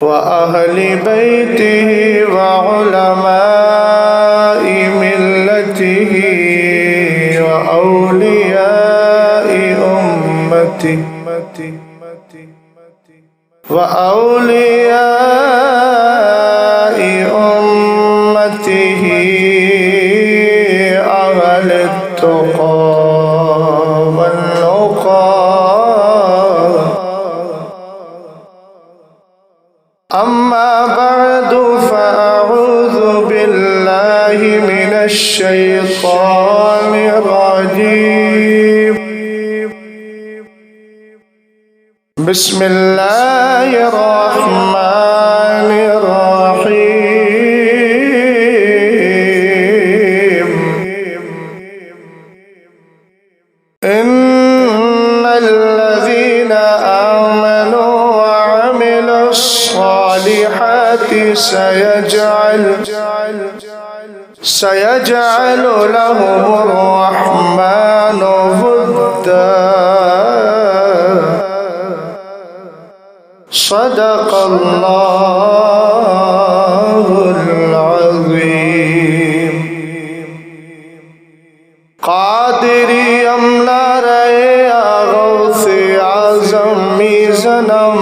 وأهل بيته وعلماء ملته وأولياء أمته أهل التقى والنقى. أما بعد فأعوذ بالله من الشيطان الرجيم. بسم الله الرحمن الرحيم. إن الذين آمنوا وعملوا الصالحات سيجعل لهم الرحمن ودا. صدق الله العظيم. قادری املا رہے غوث اعظم میزنم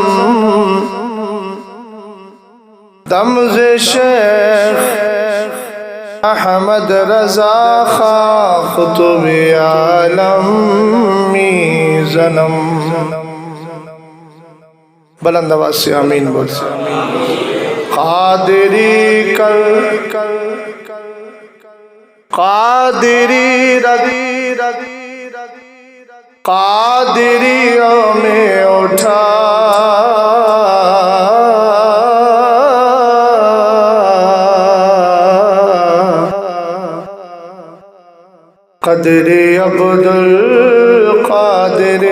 دمز شیخ احمد رضا خاں قطب عالم میزنم. بلند آواز سے آمین بول. قادری کر قادری رضی قادریوں میں اٹھا قدر عبد القادر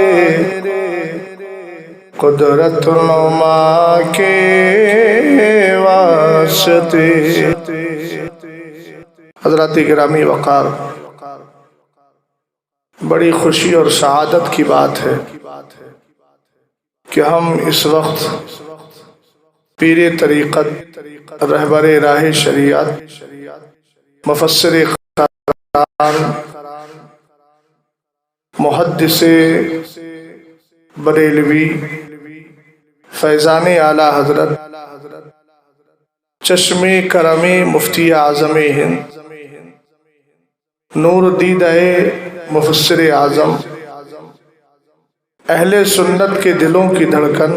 قدرت نما کے واسطے. حضرات گرامی وقار، بڑی خوشی اور سعادت کی بات ہے کہ ہم اس وقت پیر طریقت، رہبر راہ شریعت، مفسر قرآن، محدث بریلوی، فیضان اعلیٰ حضرت، چشم کرم مفتی اعظم ہند، نور دیدہ مفسر اعظم، اہل سنت کے دلوں کی دھڑکن،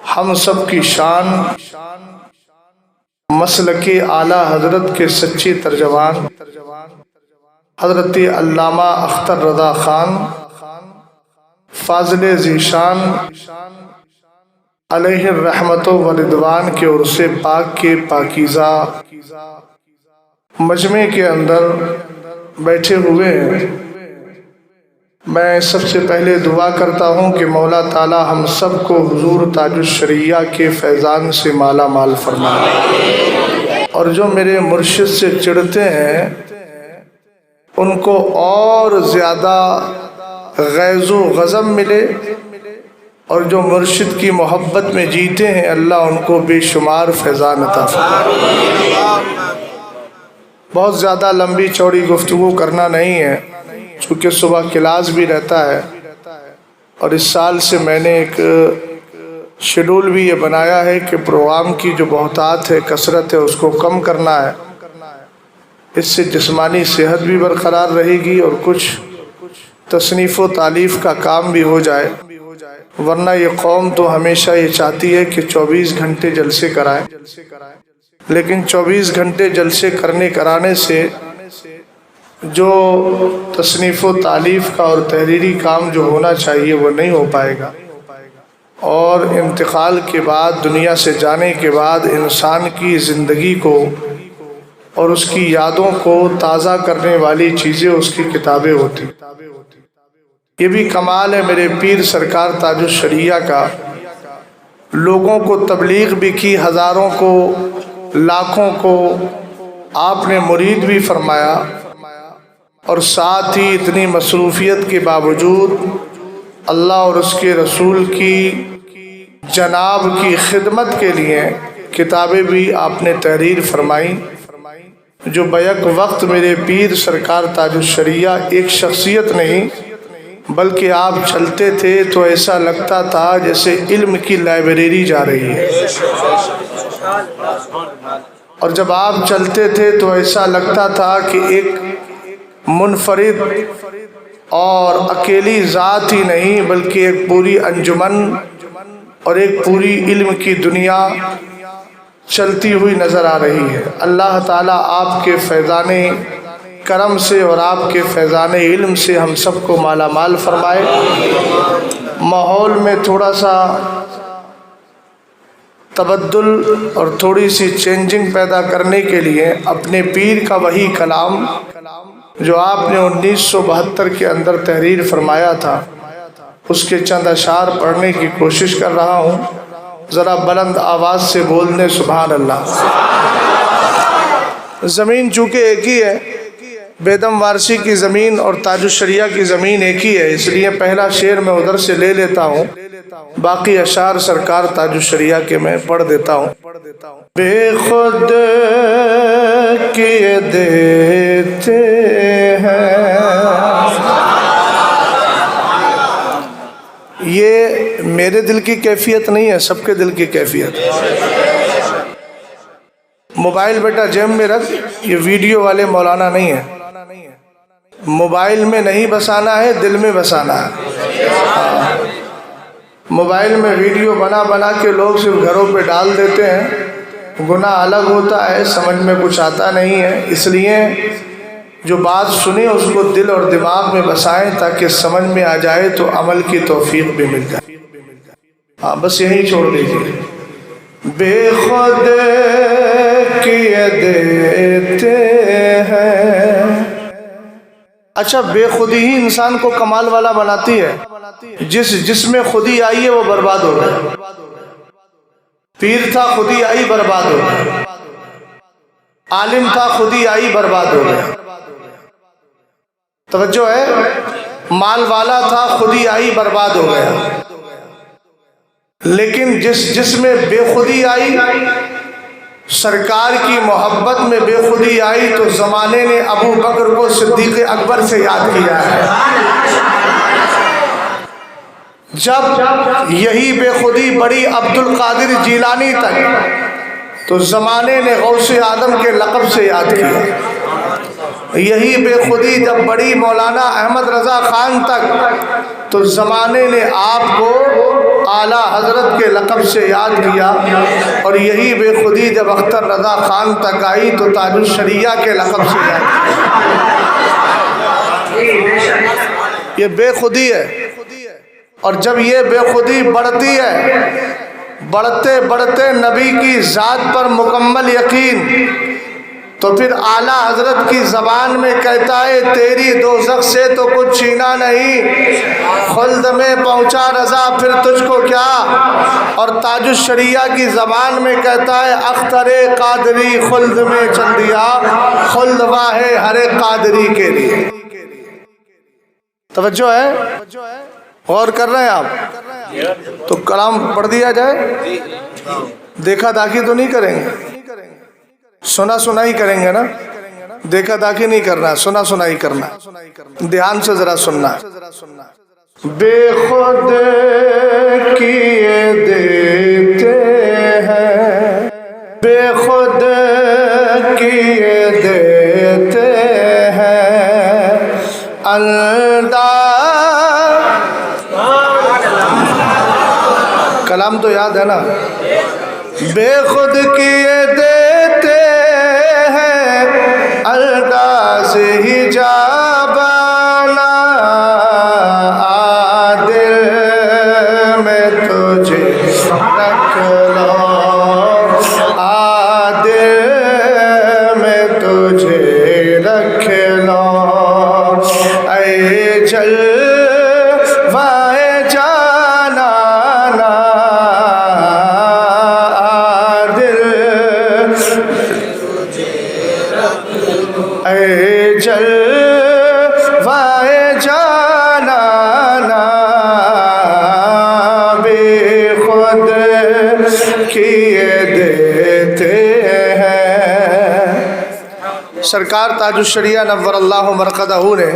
ہم سب کی شان، مسلک اعلیٰ حضرت کے سچے ترجمان حضرت علامہ اختر رضا خان فاضل ذیشان علیہ الرحمت و رضوان کے عرص پاک کے پاکیزہ مجمع کے اندر بیٹھے ہوئے ہیں. میں سب سے پہلے دعا کرتا ہوں کہ مولا تعالی ہم سب کو حضور تاج الشریعہ کے فیضان سے مالا مال فرمائے، اور جو میرے مرشد سے چڑھتے ہیں ان کو اور زیادہ غیظ و غضب ملے، اور جو مرشد کی محبت میں جیتے ہیں اللہ ان کو بے شمار فیضان عطا فرمائے. بہت زیادہ لمبی چوڑی گفتگو کرنا نہیں ہے، چونکہ صبح کلاس بھی رہتا ہے، اور اس سال سے میں نے ایک شیڈول بھی یہ بنایا ہے کہ پروگرام کی جو بہتات ہے، کثرت ہے، اس کو کم کرنا ہے. اس سے جسمانی صحت بھی برقرار رہے گی اور کچھ تصنیف و تالیف کا کام بھی ہو جائے، ورنہ یہ قوم تو ہمیشہ یہ چاہتی ہے کہ 24 گھنٹے جلسے کرائیں، لیکن 24 گھنٹے جلسے کرانے سے جو تصنیف و تالیف کا اور تحریری کام جو ہونا چاہیے وہ نہیں ہو پائے گا. اور انتقال کے بعد، دنیا سے جانے کے بعد انسان کی زندگی کو اور اس کی یادوں کو تازہ کرنے والی چیزیں اس کی کتابیں ہوتی. یہ بھی کمال ہے میرے پیر سرکار تاج الشریعہ کا. لوگوں کو تبلیغ بھی کی، ہزاروں کو، لاکھوں کو آپ نے مرید بھی فرمایا، اور ساتھ ہی اتنی مصروفیت کے باوجود اللہ اور اس کے رسول کی جناب کی خدمت کے لیے کتابیں بھی آپ نے تحریر فرمائی، جو بیک وقت میرے پیر سرکار تاج الشریعہ ایک شخصیت نہیں بلکہ آپ چلتے تھے تو ایسا لگتا تھا جیسے علم کی لائبریری جا رہی ہے، اور جب آپ چلتے تھے تو ایسا لگتا تھا کہ ایک منفرد اور اکیلی ذات ہی نہیں بلکہ ایک پوری انجمن اور ایک پوری علم کی دنیا چلتی ہوئی نظر آ رہی ہے۔ اللہ تعالیٰ آپ کے فیضان کرم سے اور آپ کے فیضان علم سے ہم سب کو مالا مال فرمائے۔ ماحول میں تھوڑا سا تبدل اور تھوڑی سی چینجنگ پیدا کرنے کے لیے اپنے پیر کا وہی کلام جو آپ نے 1972 کے اندر تحریر فرمایا تھا اس کے چند اشعار پڑھنے کی کوشش کر رہا ہوں، ذرا بلند آواز سے بولنے سبحان اللہ۔ زمین چونکہ ایک ہی ہے، بیدم وارسی کی زمین اور تاج الشریعہ کی زمین ایک ہی ہے، اس لیے پہلا شعر میں ادھر سے لے لیتا ہوں، باقی اشعار سرکار تاج الشریعہ کے میں پڑھ دیتا ہوں۔ بے خود کیے دیتے ہیں، یہ میرے دل کی کیفیت نہیں ہے، سب کے دل کی کیفیت ہے۔ موبائل بیٹا جیب میں رکھ، یہ ویڈیو والے مولانا نہیں ہے، موبائل میں نہیں بسانا ہے، دل میں بسانا ہے۔ موبائل میں ویڈیو بنا بنا کے لوگ صرف گھروں پہ ڈال دیتے ہیں، گناہ الگ ہوتا ہے، سمجھ میں کچھ آتا نہیں ہے، اس لیے جو بات سنیں اس کو دل اور دماغ میں بسائیں تاکہ سمجھ میں آ جائے تو عمل کی توفیق بھی مل جائے۔ ہاں بس یہی چھوڑ دیجیے۔ بے خود کیے دیتے ہیں، اچھا بے خودی ہی انسان کو کمال والا بناتی ہے، جس میں خودی آئی ہے وہ برباد ہو گیا۔ پیر تھا خودی آئی برباد ہو گیا، عالم تھا خودی آئی برباد ہو گیا، توجہ ہے، مال والا تھا خودی آئی برباد ہو گیا، لیکن جس میں بے خودی آئی، سرکار کی محبت میں بے خودی آئی تو زمانے نے ابو بکر کو صدیق اکبر سے یاد کیا ہے۔ جب یہی بے خودی بڑی عبد القادر جیلانی تک تو زمانے نے غوث اعظم کے لقب سے یاد کیا۔ یہی بے خودی جب بڑی مولانا احمد رضا خان تک تو زمانے نے آپ کو اعلیٰ حضرت کے لقب سے یاد کیا، اور یہی بے خودی جب اختر رضا خان تک آئی تو تاج الشریعہ کے لقب سے یاد کیا۔ یہ بے خودی ہے، اور جب یہ بے خودی بڑھتی ہے، بڑھتے بڑھتے نبی کی ذات پر مکمل یقین، تو پھر اعلیٰ حضرت کی زبان میں کہتا ہے تیری دوزخ سے تو کچھ چھینا نہیں، خلد میں پہنچا رضا پھر تجھ کو کیا، اور تاج الشریعہ کی زبان میں کہتا ہے اختر قادری خلد میں چل دیا، خلد واہ ہر قادری کے لیے۔ توجہ ہے، غور کر رہے ہیں آپ؟ تو کلام پڑھ دیا جائے، دیکھا داکھی تو نہیں کریں گے، سنا سنا ہی کریں گے نا، دیکھا داکھی نہیں کرنا، سنا سنا ہی کرنا، دھیان سے ذرا سننا۔ بے خود کیے دیتے ہیں، بے خود کیے دیتے ہیں انداز، کلام تو یاد ہے نا، بے خود کیے دیتے ہیں انداز ہی جابانا، دل میں تجھے رکھ لو، دل میں تجھے رکھ لو، اے جلوائے جانا اے جل کیے دیتے ہیں۔ سرکار تاج الشریعہ نور اللہ مرقدہ نے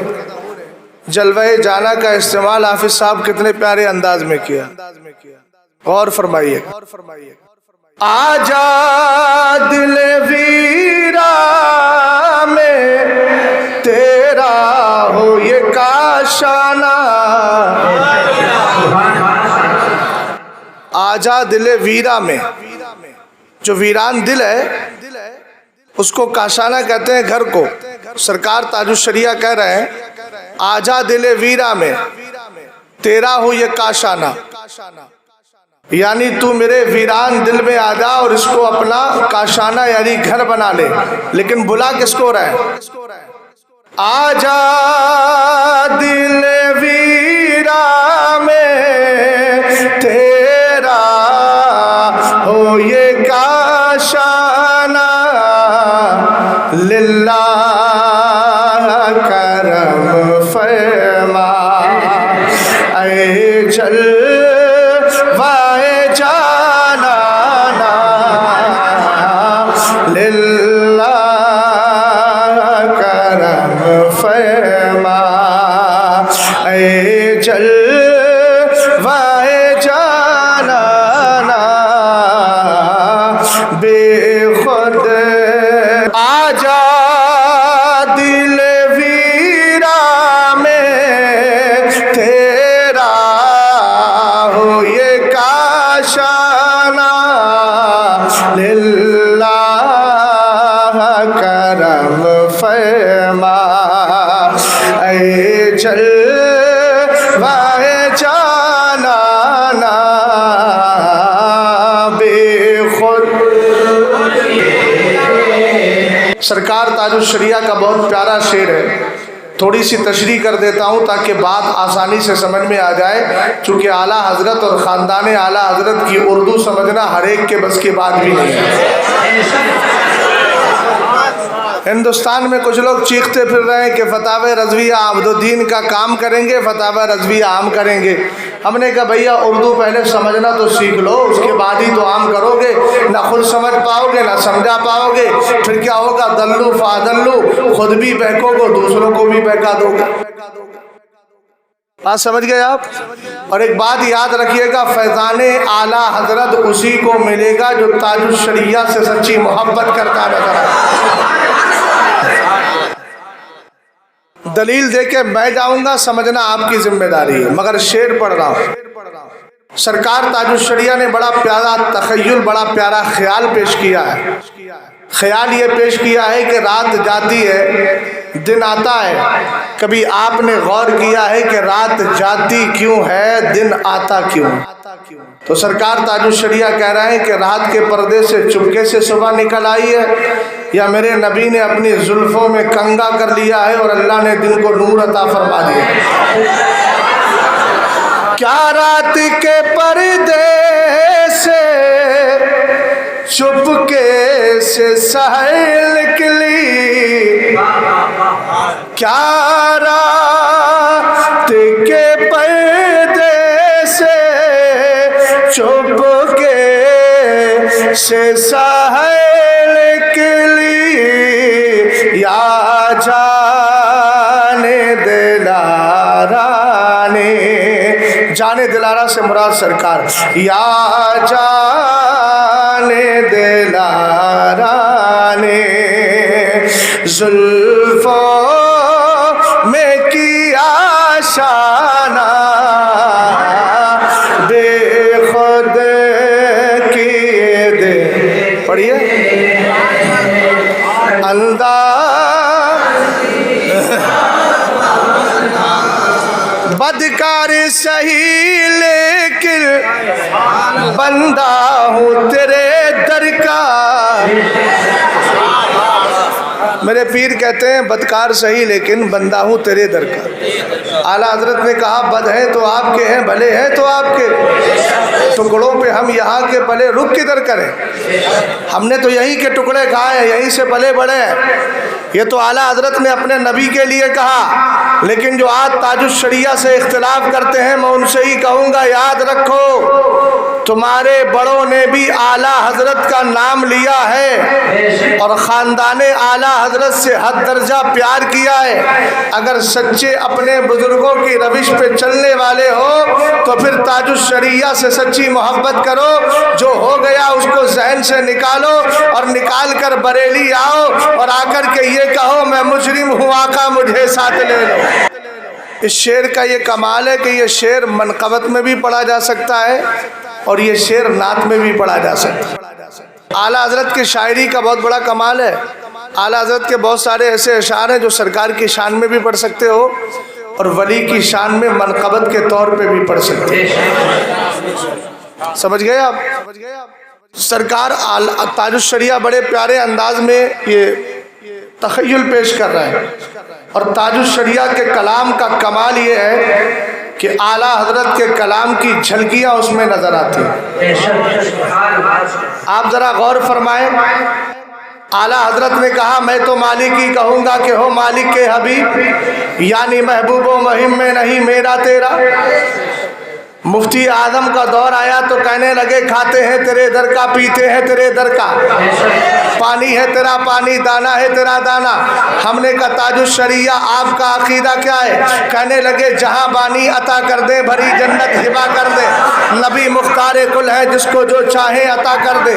جلوہ جانا کا استعمال حافظ صاحب کتنے پیارے انداز میں کیا، غور فرمائیے۔ آجا دل ویرا میں تیرا ہو یہ کاشانہ، آجا دل ویرا میں، جو ویران دل ہے اس کو کاشانہ کہتے ہیں گھر کو۔ سرکار تاج الشریعہ کہہ رہے ہیں آجا دل ویرا میں تیرا ہو یہ کاشانہ، یعنی تو میرے ویران دل میں آ جا اور اس کو اپنا کاشانہ یعنی گھر بنا لے۔ لیکن بلا کس کو رہا ہے؟ آجا دل ویرا میں تیرا ہو یہ کاشانہ، للہ کرم فرما اے جلوہ جانا، للہ کرم فرما اے جلوہ جانا، بے خود آجا دل ویرا میں تیرا ہو یہ کاشانہ، للہ کرم فرما اے جلوہ جانا، بے خود۔ سرکار تاج الشریعہ کا بہت پیارا شعر ہے، تھوڑی سی تشریح کر دیتا ہوں تاکہ بات آسانی سے سمجھ میں آ جائے، چونکہ اعلیٰ حضرت اور خاندان اعلیٰ حضرت کی اردو سمجھنا ہر ایک کے بس کی بات بھی نہیں ہے۔ ہندوستان میں کچھ لوگ چیختے پھر رہے ہیں کہ فتاوی رضویہ عبد الدین کا کام کریں گے، فتاوی رضویہ عام کریں گے۔ ہم نے کہا بھیا اردو پہلے سمجھنا تو سیکھ لو، اس کے بعد ہی تو عام کرو گے، نہ خود سمجھ پاؤ گے نہ سمجھا پاؤ گے، پھر کیا ہوگا؟ دلو فادلو، خود بھی بہکو گے دوسروں کو بھی بہکا دو گے۔ بات سمجھ گئے آپ؟ اور ایک بات یاد رکھیے گا، فیضان اعلیٰ حضرت اسی کو ملے گا جو تاج الشریعہ سے سچی محبت کرتا نظر آئے۔ دلیل دے کے میں جاؤں گا، سمجھنا آپ کی ذمہ داری ہے، مگر شعر پڑھ رہا ہوں۔ سرکار تاج الشریعہ نے بڑا پیارا تخیل، بڑا پیارا خیال پیش کیا ہے۔ خیال یہ پیش کیا ہے کہ رات جاتی ہے دن آتا ہے، کبھی آپ نے غور کیا ہے کہ رات جاتی کیوں ہے دن آتا کیوں؟ تو سرکار تاج الشریعہ کہہ رہے ہیں کہ رات کے پردے سے چپکے سے صبح نکل آئی ہے، یا میرے نبی نے اپنی زلفوں میں کنگا کر لیا ہے اور اللہ نے دن کو نور عطا فرما دیا۔ کیا رات کے پردے سے چپکے سے سحر نکلی، کیا رات کے پردے سے چپکے سے سحر نکلی، یا جانے دلارا نے، جانے دلارا سے مراد سرکار، یا جانے دلارا نے زلفوں میں کیا شانہ، بے خود کیے دے، پڑھیے بدکار سہی لیکن بندہ ہوں تیرے در کا۔ میرے پیر کہتے ہیں بدکار سہی لیکن بندہ ہوں تیرے در کا۔ اعلیٰ حضرت نے کہا بد ہیں تو آپ کے ہیں، بھلے ہیں تو آپ کے، ٹکڑوں پہ ہم یہاں کے پلے رک کدھر کریں؟ ہم نے تو یہیں کے ٹکڑے کھائے ہیں، یہیں سے پلے بڑھے ہیں۔ یہ تو اعلیٰ حضرت نے اپنے نبی کے لیے کہا، لیکن جو آج تاج الشریعہ سے اختلاف کرتے ہیں میں ان سے ہی کہوں گا یاد رکھو تمہارے بڑوں نے بھی اعلیٰ حضرت کا نام لیا ہے اور خاندان اعلیٰ حضرت سے حد درجہ پیار کیا ہے۔ اگر سچے اپنے بزرگوں کی روش پہ چلنے والے ہو تو پھر تاج الشریعہ سے سچی محبت کرو، جو ہو گیا اس کو ذہن سے نکالو اور نکال کر بریلی آؤ اور آ کر کے یہ کہو میں مجرم ہوں آقا مجھے ساتھ لے لو۔ اس شعر کا یہ کمال ہے کہ یہ شعر منقبت میں بھی پڑھا جا سکتا ہے اور یہ شعر نعت میں بھی پڑھا جا سکتا ہے۔ اعلیٰ حضرت کی شاعری کا بہت بڑا کمال ہے۔ اعلیٰ حضرت کے بہت سارے ایسے اشعار ہیں جو سرکار کی شان میں بھی پڑھ سکتے ہو اور ولی کی شان میں منقبت کے طور پہ بھی پڑھ سکتے ہو۔ سمجھ گئے آپ؟ سرکار تاج الشریعہ بڑے پیارے انداز میں یہ تخیل پیش کر رہا ہے، اور تاج الشریعہ کے کلام کا کمال یہ ہے کہ اعلیٰ حضرت کے کلام کی جھلکیاں اس میں نظر آتی ہیں۔ آپ ذرا غور فرمائیں، اعلیٰ حضرت نے کہا میں تو مالک ہی کہوں گا کہ ہو مالک کے حبیب، یعنی محبوب و مہم میں نہیں میرا تیرا۔ مفتی اعظم کا دور آیا تو کہنے لگے کھاتے ہیں تیرے در کا، پیتے ہیں تیرے در کا، پانی ہے تیرا پانی، دانا ہے تیرا دانا۔ ہم نے کہا تاج الشریعہ آپ کا عقیدہ کیا ہے؟ کہنے لگے جہاں بانی عطا کر دے، بھری جنت ہبا کر دے، نبی مختار کل ہے جس کو جو چاہے عطا کر دے۔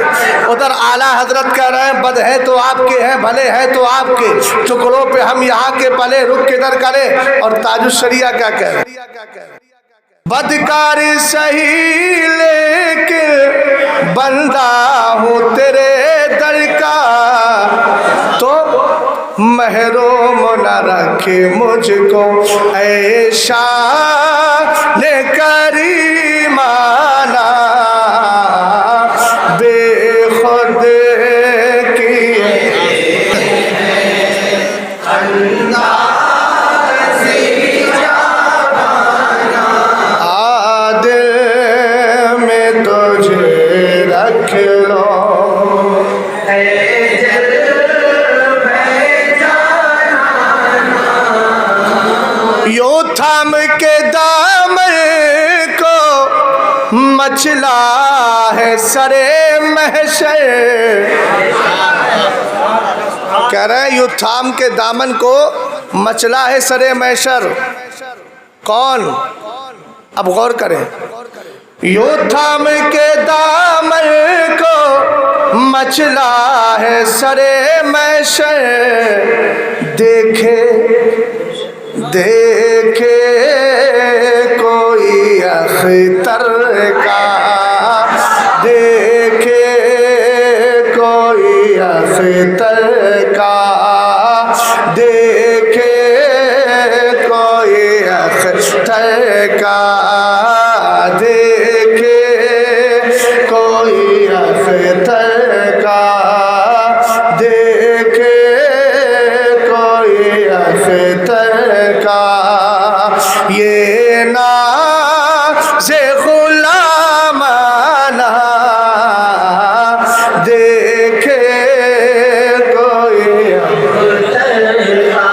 ادھر اعلیٰ حضرت کہہ رہے ہیں بد ہے تو آپ کے ہیں، بھلے ہیں تو آپ کے، ٹکڑوں پہ ہم یہاں کے پلے رخ کدھر کرے۔ اور تاج الشریعہ کیا کہہ رہے ہیں؟ بدکار سہی لیکن بندہ ہوں تیرے در کا، تو محروم نہ رکھے مجھ کو اے شان کریمانہ، بے خود کی تھام کے دامن کو مچلا ہے سرے محشر، کہہ رہے ہیں یوں تھام کے دامن کو مچلا ہے سرے محشر۔ کون؟ اب غور کریں، یوں تھام کے دامن کو مچلا ہے سرے محشر، دیکھے دیکھے کوئی اختر کا، دیکھے کوئی اختر کا، دیکھے کوئی اختر کا، دیکھے کوئی اختر کا، دیکھے کوئی اختر کا، یہ ناز غلامانہ دیکھے کوئی اختر کا،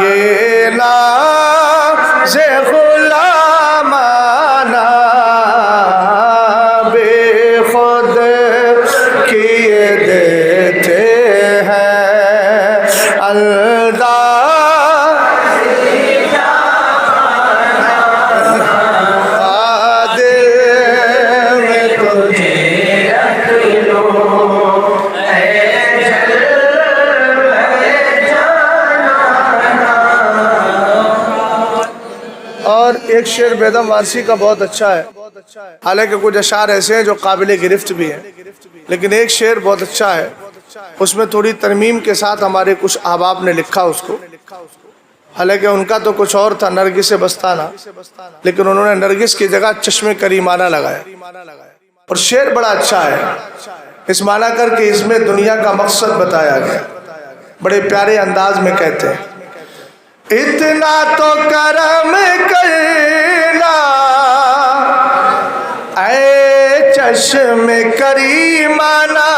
یہ ناز غلامانہ بے خود کیے دیتے ہیں اللہ ایک شعر بیدم وارسی کا بہت اچھا ہے، حالانکہ کچھ اشعار ایسے ہیں جو قابل گرفت بھی ہیں، لیکن ایک شعر بہت اچھا ہے، اس میں تھوڑی ترمیم کے ساتھ ہمارے کچھ احباب نے لکھا اس کو، حالانکہ ان کا تو کچھ اور تھا، نرگس بستانہ، لیکن انہوں نے نرگس کی جگہ چشم کریمانہ لگایا، اور شعر بڑا اچھا ہے، اس معنی کر کے اس میں دنیا کا مقصد بتایا گیا، بڑے پیارے انداز میں کہتے ہیں اتنا تو کرم کرنا اے چشم کریمانہ،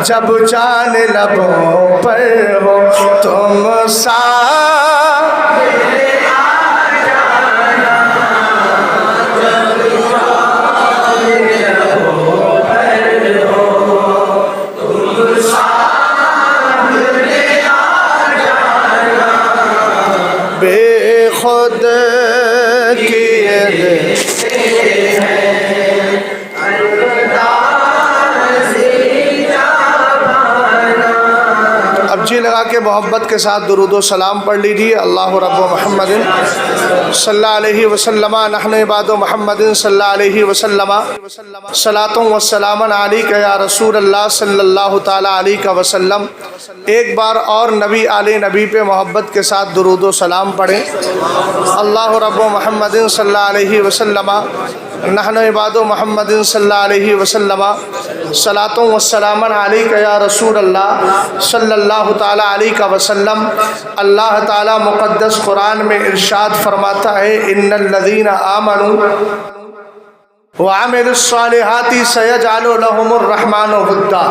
جب جان لبوں پر ہو تم سا لگا کے محبت کے ساتھ درود و سلام پڑھ لیجیے۔ اللہ رب محمد صلی اللہ علیہ وسلم نحن عباد محمد صلی اللہ علیہ وسلم صلاۃ و سلام علیک یا رسول اللہ صلی اللہ تعالی علیہ وسلم۔ ایک بار اور نبی آل نبی پہ محبت کے ساتھ درود و سلام پڑھیں۔ اللہ رب محمد صلی اللہ علیہ وسلم نحن عباد محمد صلی اللہ علیہ وسلم صلاۃ و سلام علیک یا رسول اللہ صلی اللہ تعالی علیہ وسلم۔ اللہ تعالی مقدس قرآن میں ارشاد فرماتا ہے ان الذین آمنوا وعملوا الصالحات سیجعل لهم الرحمن ودا۔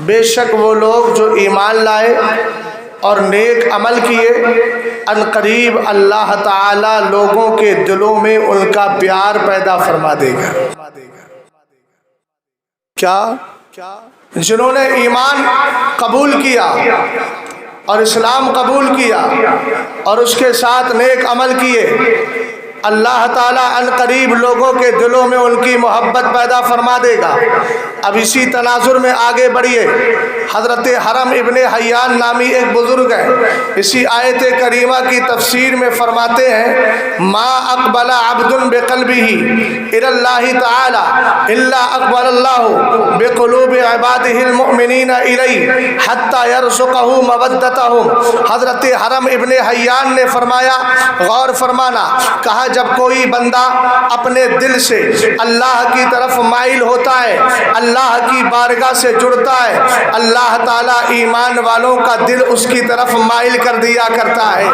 بے شک وہ لوگ جو ایمان لائے اور نیک عمل کیے، ان قریب اللہ تعالی لوگوں کے دلوں میں ان کا پیار پیدا فرما دے گا۔ کیا؟ جنہوں نے ایمان قبول کیا اور اسلام قبول کیا اور اس کے ساتھ نیک عمل کیے، اللہ تعالیٰ ان قریب لوگوں کے دلوں میں ان کی محبت پیدا فرما دے گا۔ اب اسی تناظر میں آگے بڑھیے۔ حضرت حرم ابن حیان نامی ایک بزرگ ہیں، اسی آیت کریمہ کی تفسیر میں فرماتے ہیں ما اقبل عبد بقلبہ الی اللہ تعالی الا اقبل اللہ بقلوب عبادہ المؤمنین الیہ حتی یرزقہ مودتہم۔ حضرت حرم ابن حیان نے فرمایا، غور فرمانا، کہا جب کوئی بندہ اپنے دل سے اللہ کی طرف مائل ہوتا ہے، اللہ کی بارگاہ سے جڑتا ہے، اللہ تعالیٰ ایمان والوں کا دل اس کی طرف مائل کر دیا کرتا ہے،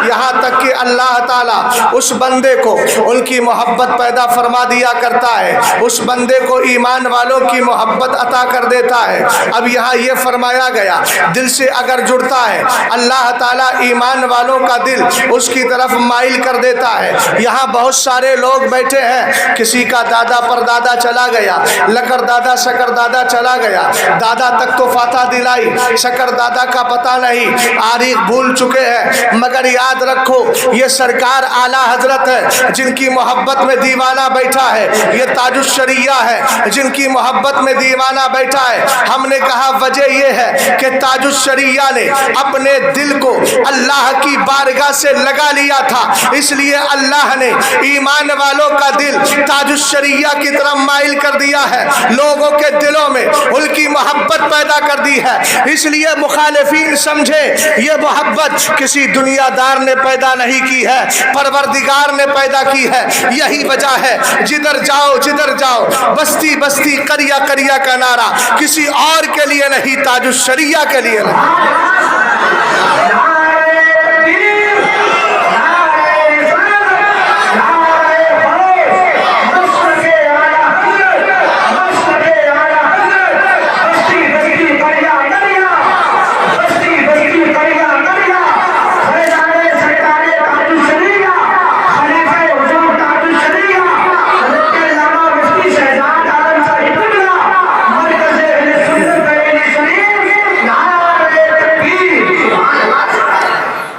یہاں تک کہ اللہ تعالیٰ اس بندے کو ان کی محبت پیدا فرما دیا کرتا ہے، اس بندے کو ایمان والوں کی محبت عطا کر دیتا ہے۔ اب یہاں یہ فرمایا گیا دل سے اگر جڑتا ہے اللہ تعالیٰ ایمان والوں کا دل اس کی طرف مائل کر دیتا ہے۔ یہاں بہت سارے لوگ بیٹھے ہیں، کسی کا دادا پر دادا چلا گیا، لکر دادا شکر دادا چلا گیا، دادا تک تو فاتحہ دلائی، شکر دادا کا پتہ نہیں، آریخ بھول چکے ہیں۔ مگر یاد رکھو یہ سرکار اعلیٰ حضرت ہے جن کی محبت میں دیوانہ بیٹھا ہے، یہ تاج الشریعہ ہے جن کی محبت میں دیوانہ بیٹھا ہے۔ ہم نے کہا وجہ یہ ہے کہ تاج الشریعہ نے اپنے دل کو اللہ کی بارگاہ سے لگا لیا تھا، اس لیے اللہ نے ایمان والوں کا دل تاج الشریعہ کی طرف مائل کر دیا ہے، لوگوں کے دلوں میں ان کی محبت پیدا کر دی ہے۔ اس لیے مخالفین سمجھے یہ محبت کسی دنیا دار نے پیدا نہیں کی ہے، پروردگار نے پیدا کی ہے۔ یہی وجہ ہے جدھر جاؤ بستی بستی قریہ قریہ کا نعرہ کسی اور کے لیے نہیں، تاج الشریعہ کے لیے نہیں۔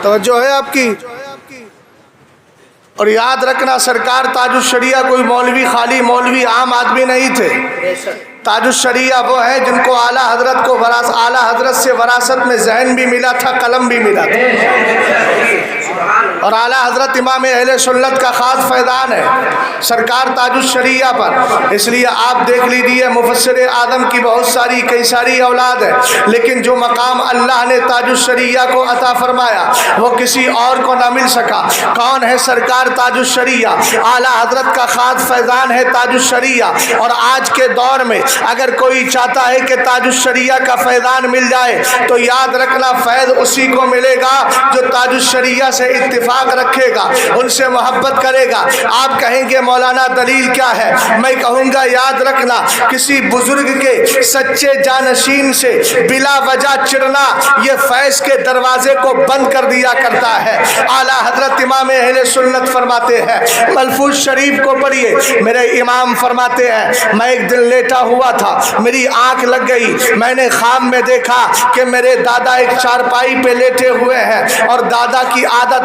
توجہ ہے آپ کی؟ اور یاد رکھنا سرکار تاج الشریعہ کوئی مولوی، خالی مولوی عام آدمی نہیں تھے۔ تاج الشریعہ وہ ہے جن کو اعلیٰ حضرت کو اعلیٰ حضرت سے وراثت میں ذہن بھی ملا تھا، قلم بھی ملا تھا، اور اعلیٰ حضرت امام اہل سنت کا خاص فیضان ہے سرکار تاج الشریعہ پر۔ اس لیے آپ دیکھ لیجیے مفسر اعظم کی بہت ساری کئی ساری اولاد ہے، لیکن جو مقام اللہ نے تاج الشریعہ کو عطا فرمایا وہ کسی اور کو نہ مل سکا۔ کون ہے سرکار تاج الشریعہ؟ اعلیٰ حضرت کا خاص فیضان ہے تاج الشریعہ۔ اور آج کے دور میں اگر کوئی چاہتا ہے کہ تاج الشریعہ کا فیضان مل جائے تو یاد رکھنا فیض اسی کو ملے گا جو تاج الشریعہ سے اتفاق رکھے گا، ان سے محبت کرے گا۔ آپ کہیں گے مولانا دلیل کیا ہے؟ میں کہوں گا یاد رکھنا کسی بزرگ کے سچے جانشین سے بلا وجہ چڑنا یہ فیض کے دروازے کو بند کر دیا کرتا ہے۔ اعلیٰ حضرت امام اہل سنت فرماتے ہیں، ملفوظ شریف کو پڑھیے، میرے امام فرماتے ہیں میں ایک دن لیٹا ہوا تھا، میری آنکھ لگ گئی، میں نے خواب میں دیکھا کہ میرے دادا ایک چارپائی پہ لیٹے ہوئے ہیں اور دادا کی عادت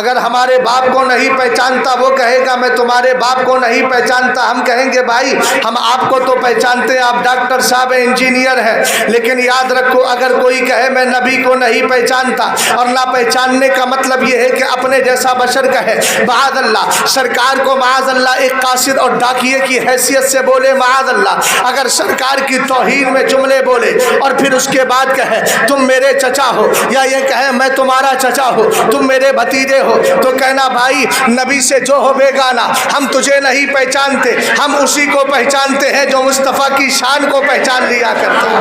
اگر ہمارے باپ کو نہیں پہچانتا وہ کہے گا میں تمہارے باپ کو نہیں پہچانتا، ہم کہیں گے بھائی ہم آپ کو تو پہچانتے ہیں، آپ ڈاکٹر صاحب ہیں، انجینئر ہیں، لیکن یاد رکھو اگر کوئی کہے میں نبی کو نہیں پہچانتا، اور نہ پہچاننے کا مطلب یہ ہے کہ اپنے جیسا بشر کہے، معاذ اللہ سرکار کو معاذ اللہ ایک قاصد اور ڈاکیے کی حیثیت سے بولے، معاذ اللہ اگر سرکار کی توہین میں جملے بولے اور پھر اس کے بعد کہے تم میرے چچا ہو، یا یہ کہے میں تمہارا چچا ہو، تم میرے بھتیجے ہو، تو کہنا بھائی نبی سے جو ہو بیگانہ، ہم تجھے نہیں پہچانتے، ہم اسی کو پہچانتے ہیں جو مصطفیٰ کی شان کو پہچان لیا کرتا ہے۔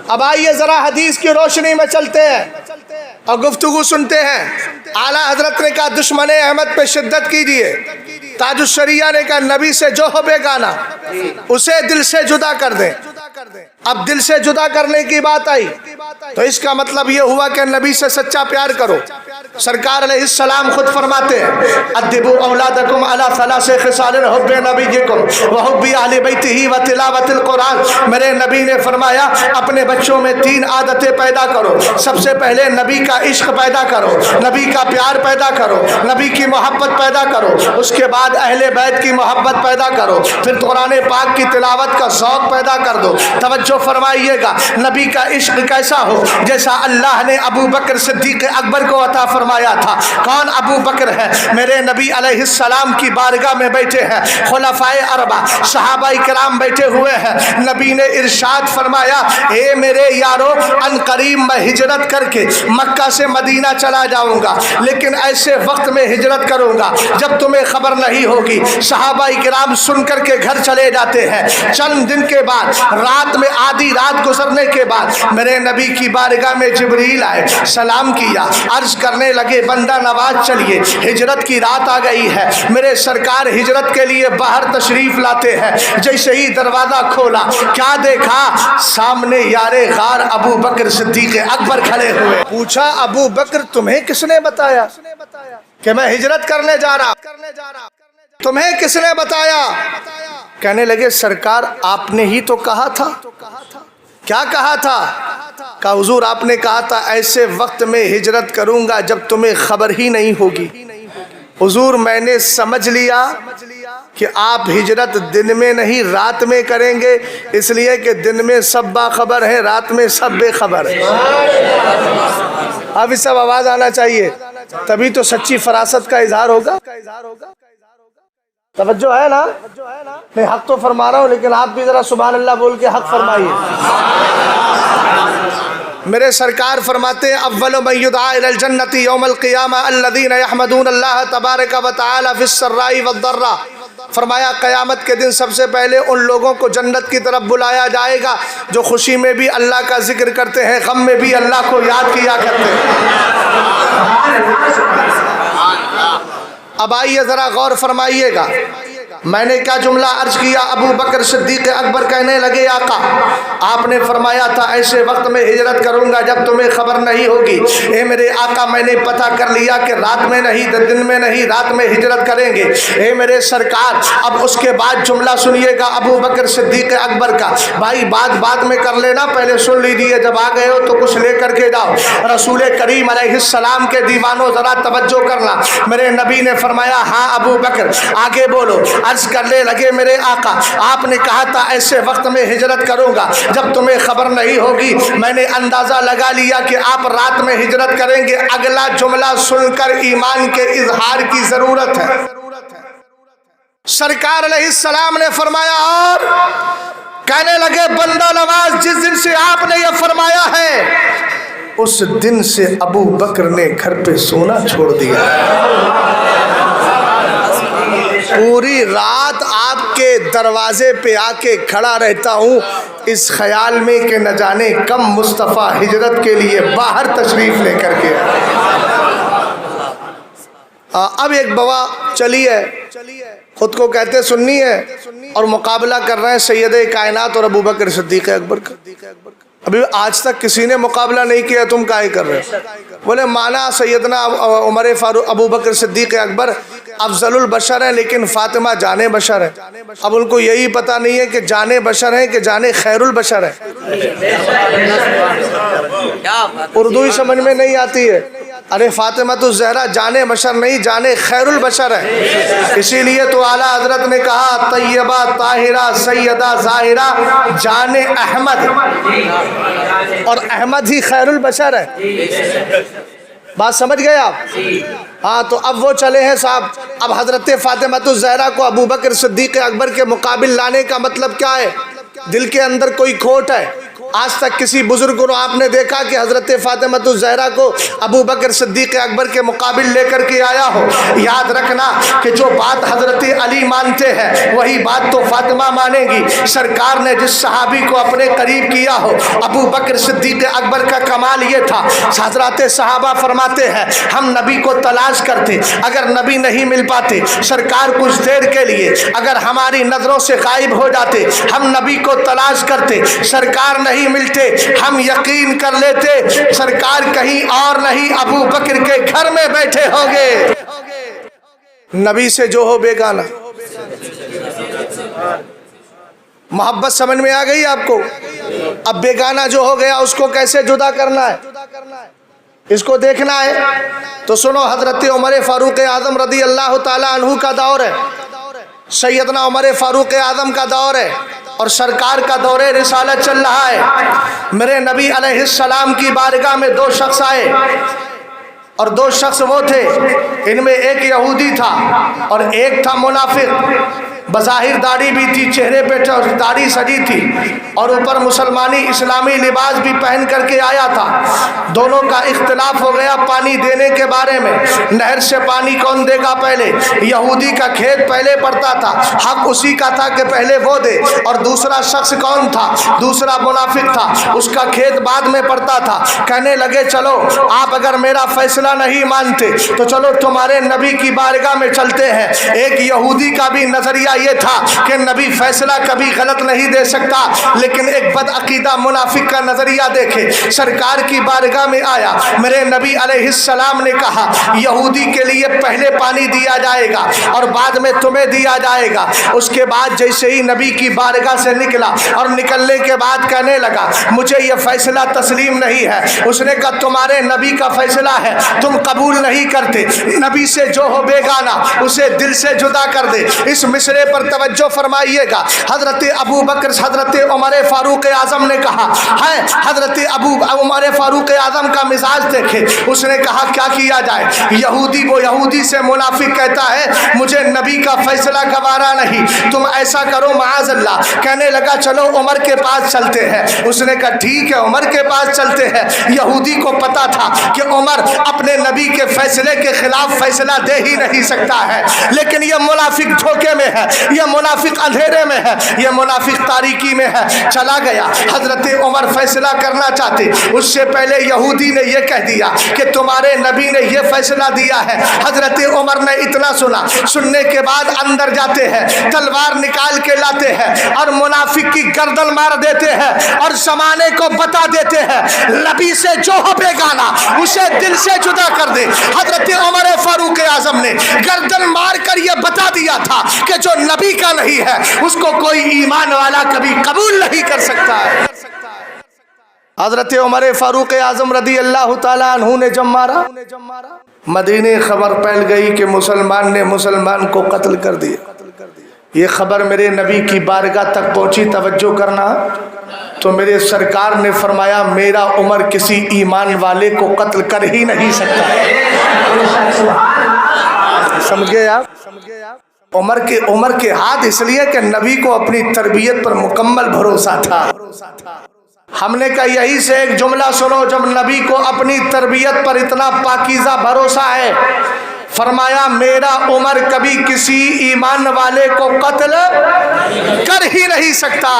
اب آئیے ذرا حدیث کی روشنی میں چلتے ہیں اور گفتگو سنتے ہیں۔ اعلیٰ حضرت نے کہا دشمن احمد پہ شدت کیجیے، تاج الشریعہ نے کہا نبی سے جو ہو بیگانہ اسے دل سے جدا کر دیں۔ اب دل سے جدا کرنے کی بات آئی تو اس کا مطلب یہ ہوا کہ نبی سے سچا پیار کرو۔ سرکار علیہ السلام خود فرماتے ہیں ادبوا اولادکم علی ثلاث خصال حب نبیکم وحب اہل بیتہ وتلاوت القرآن۔ میرے نبی نے فرمایا اپنے بچوں میں 3 عادتیں پیدا کرو۔ سب سے پہلے نبی کا عشق پیدا کرو، نبی کا پیار پیدا کرو، نبی کی محبت پیدا کرو، اس کے بعد اہل بیت کی محبت پیدا کرو، پھر قرآن پاک کی تلاوت کا ذوق پیدا کر دو۔ توجہ فرمائیے گا، نبی کا عشق کیسا ہو؟ جیسا اللہ نے ابو بکر صدیق اکبر کو عطا فرمایا تھا۔ کون ابو بکر ہے؟ میرے نبی علیہ السلام کی بارگاہ میں بیٹھے ہیں، خلفائے اربعہ صحابہ کرام بیٹھے ہوئے ہیں، نبی نے ارشاد فرمایا اے میرے یارو ان قریب میں ہجرت کر کے مکہ سے مدینہ چلا جاؤں گا، لیکن ایسے وقت میں ہجرت کروں گا جب تمہیں خبر نہیں ہوگی۔ صحابہ کرام سن کر کے گھر چلے جاتے ہیں۔ چند دن کے بعد رات میں آدھی رات گزرنے کے بعد میرے نبی کی بارگاہ میں جبریل آئے، سلام کیا، عرض کرنے لگے بندہ نواز چلیے ہجرت کی رات آ گئی ہے۔ میرے سرکار ہجرت کے لیے باہر تشریف لاتے ہیں، جیسے ہی دروازہ کھولا کیا دیکھا؟ سامنے یار غار ابو بکر صدیق اکبر کھڑے ہوئے۔ پوچھا ابو بکر تمہیں کس نے بتایا کہ میں ہجرت کرنے جا رہا؟ تمہیں کس نے بتایا؟ کہنے لگے سرکار آپ نے ہی تو کہا تھا۔ کیا کہا تھا؟ کہا حضور آپ نے کہا تھا ایسے وقت میں ہجرت کروں گا جب تمہیں خبر ہی نہیں ہوگی۔ حضور میں نے سمجھ لیا کہ آپ ہجرت دن میں نہیں رات میں کریں گے، اس لیے کہ دن میں سب باخبر ہیں، رات میں سب بے خبر ہیں۔ اب اس سب آواز آنا چاہیے، تبھی تو سچی فراست کا اظہار ہوگا۔ توجہ ہے نا؟ میں حق تو فرما رہا ہوں لیکن آپ بھی ذرا سبحان اللہ بول کے حق فرمائیے۔ میرے سرکار فرماتے ہیں اول من یدعا الی الجنۃ یوم القیامہ الذین یحمدون اللہ تبارک و تعالی فی السراء والضراء۔ فرمایا قیامت کے دن سب سے پہلے ان لوگوں کو جنت کی طرف بلایا جائے گا جو خوشی میں بھی اللہ کا ذکر کرتے ہیں، غم میں بھی اللہ کو یاد کیا کرتے ہیں۔ اب آئیے ذرا غور فرمائیے گا، میں نے کیا جملہ عرض کیا؟ ابو بکر صدیق اکبر کہنے لگے آقا آپ نے فرمایا تھا ایسے وقت میں ہجرت کروں گا جب تمہیں خبر نہیں ہوگی۔ اے میرے آقا میں نے پتہ کر لیا کہ رات میں نہیں، دن میں نہیں، رات میں ہجرت کریں گے۔ اے میرے سرکار اب اس کے بعد جملہ سنیے گا ابو بکر صدیق اکبر کا، بھائی بات بعد میں کر لینا، پہلے سن لیجیے، جب آ گئے ہو تو کچھ لے کر کے جاؤ۔ رسول کریم علیہ السلام کے دیوانوں ذرا توجہ کرنا، میرے نبی نے فرمایا ہاں ابو بکر آگے بولو۔ عرض کرنے لگے میرے آقا آپ نے کہا تھا ایسے وقت میں ہجرت کروں گا جب تمہیں خبر نہیں ہوگی، میں نے اندازہ لگا لیا کہ آپ رات میں ہجرت کریں گے۔ اگلا جملہ سن کر ایمان کے اظہار کی ضرورت ہے۔ سرکار علیہ السلام نے فرمایا اور کہنے لگے بندہ نواز جس دن سے آپ نے یہ فرمایا ہے اس دن سے ابو بکر نے گھر پہ سونا چھوڑ دیا۔ پوری رات آپ کے دروازے پہ آ کے کھڑا رہتا ہوں اس خیال میں کہ نہ جانے کم مصطفیٰ ہجرت کے لیے باہر تشریف لے کر کے اب ایک بوا چلی ہے، خود کو کہتے سنی ہے اور مقابلہ کر رہے ہیں سید کائنات اور ابو بکر صدیق اکبر کا۔ ابھی آج تک کسی نے مقابلہ نہیں کیا، تم کاہے کر رہے ہو؟ بولے مانا سیدنا عمر فاروق ابو بکر صدیق اکبر افضل البشر ہیں لیکن فاطمہ جان بشر ہے. اب ان کو یہی پتہ نہیں ہے کہ جان بشر ہیں کہ جان خیر البشر ہے. اردو ہی سمجھ میں نہیں آتی ہے. ارے فاطمہ تو زہرا جان بشر نہیں جان خیر البشر ہے. اسی لیے تو اعلیٰ حضرت نے کہا طیبہ طاہرہ سیدہ ظاہرہ جان احمد, اور احمد ہی خیر البشر ہے. بات سمجھ گئے آپ؟ ہاں تو اب وہ چلے ہیں صاحب. اب حضرت فاطمہ الزہرا کو ابو بکر صدیق اکبر کے مقابل لانے کا مطلب کیا ہے؟ دل کے اندر کوئی کھوٹ ہے. آج تک کسی بزرگ کو آپ نے دیکھا کہ حضرت فاطمہ الزہرا کو ابو بکر صدیق اکبر کے مقابل لے کر کے آیا ہو؟ یاد رکھنا کہ جو بات حضرت علی مانتے ہیں وہی بات تو فاطمہ مانے گی. سرکار نے جس صحابی کو اپنے قریب کیا ہو ابو بکر صدیق اکبر کا کمال یہ تھا. حضرات صحابہ فرماتے ہیں ہم نبی کو تلاش کرتے, اگر نبی نہیں مل پاتے سرکار کچھ دیر کے لیے اگر ہماری نظروں سے غائب ہو جاتے, ہم نبی کو تلاش کرتے, سرکار نہیں ملتے, ہم یقین کر لیتے سرکار کہیں اور نہیں ابو بکر کے گھر میں بیٹھے ہوں گے. نبی سے جو ہو بیگانہ. محبت سمجھ میں آ گئی آپ کو؟ اب بیگانہ جو ہو گیا اس کو کیسے جدا کرنا ہے, اس کو دیکھنا ہے. تو سنو, حضرت عمر فاروق اعظم رضی اللہ تعالی عنہ کا دور ہے, سیدنا عمر فاروق اعظم کا دور ہے, اور سرکار کا دور رسالت چل رہا ہے. میرے نبی علیہ السلام کی بارگاہ میں دو شخص آئے, اور دو شخص وہ تھے, ان میں ایک یہودی تھا اور ایک تھا منافق. بظاہر داڑھی بھی تھی, چہرے پہ داڑھی سجی تھی, اور اوپر مسلمانی اسلامی لباس بھی پہن کر کے آیا تھا. دونوں کا اختلاف ہو گیا پانی دینے کے بارے میں. نہر سے پانی کون دے گا پہلے؟ یہودی کا کھیت پہلے پڑتا تھا, حق اسی کا تھا کہ پہلے وہ دے. اور دوسرا شخص کون تھا؟ دوسرا منافق تھا, اس کا کھیت بعد میں پڑتا تھا. کہنے لگے چلو آپ اگر میرا فیصلہ نہیں مانتے تو چلو تمہارے نبی کی بارگاہ میں چلتے ہیں. ایک یہودی کا بھی نظریہ یہ تھا کہ نبی فیصلہ کبھی غلط نہیں دے سکتا, لیکن ایک بد عقیدہ منافق کا نظریہ دیکھے. سرکار کی بارگاہ میں آیا, میرے نبی علیہ السلام نے کہا یہودی کے لیے پہلے پانی دیا جائے گا اور بعد میں تمہیں دیا جائے گا. اس کے بعد جیسے ہی نبی کی بارگاہ سے نکلا اور نکلنے کے بعد کہنے لگا مجھے یہ فیصلہ تسلیم نہیں ہے. اس نے کہا تمہارے نبی کا فیصلہ ہے, تم قبول نہیں کرتے. نبی سے جو ہو بیگانہ اسے دل سے جدا کر دے. اس مصرے پر توجہ فرمائیے گا. حضرت ابو بکر حضرت عمر فاروق اعظم نے کہا ہے, حضرت عمر فاروق اعظم کا مزاج دیکھے. اس نے کہا کیا کیا جائے؟ یہودی وہ یہودی سے منافق کہتا ہے مجھے نبی کا فیصلہ گوارا نہیں, تم ایسا کرو معاذ اللہ. کہنے لگا چلو عمر کے پاس چلتے ہیں. اس نے کہا ٹھیک ہے عمر کے پاس چلتے ہیں. یہودی کو پتا تھا کہ عمر اپنے نبی کے فیصلے کے خلاف فیصلہ دے ہی نہیں سکتا ہے, لیکن یہ منافق دھوکے میں ہے, یہ منافق اندھیرے میں ہے, یہ منافق تاریکی میں ہے. چلا گیا. حضرت عمر فیصلہ کرنا چاہتے, اس سے پہلے یہودی نے یہ کہہ دیا کہ تمہارے نبی نے یہ فیصلہ دیا ہے. حضرت عمر نے اتنا سنا, سننے کے بعد اندر جاتے ہیں, تلوار نکال کے لاتے ہیں اور منافق کی گردن مار دیتے ہیں اور زمانے کو بتا دیتے ہیں نبی سے جو ہو بیگانہ اسے دل سے جدا کر دے. حضرت عمر فاروق اعظم نے گردن مار کر یہ بتا دیا تھا کہ جو نبی کا نہیں ہے اس کو کوئی ایمان والا کبھی قبول نہیں کر سکتا ہے. حضرت عمر فاروق اعظم رضی اللہ تعالی عنہ نے جب مارا, مدینے خبر پھیل گئی کہ مسلمان نے مسلمان کو قتل کر دیا. یہ خبر میرے نبی کی بارگاہ تک پہنچی. توجہ کرنا, تو میرے سرکار نے فرمایا میرا عمر کسی ایمان والے کو قتل کر ہی نہیں سکتا. سمجھ گئے آپ؟ عمر کے ہاتھ اس لیے کہ نبی کو اپنی تربیت پر مکمل بھروسہ تھا. ہم نے کہا یہی سے ایک جملہ سنو, جب نبی کو اپنی تربیت پر اتنا پاکیزہ بھروسہ ہے, فرمایا میرا عمر کبھی کسی ایمان والے کو قتل کر ہی نہیں سکتا.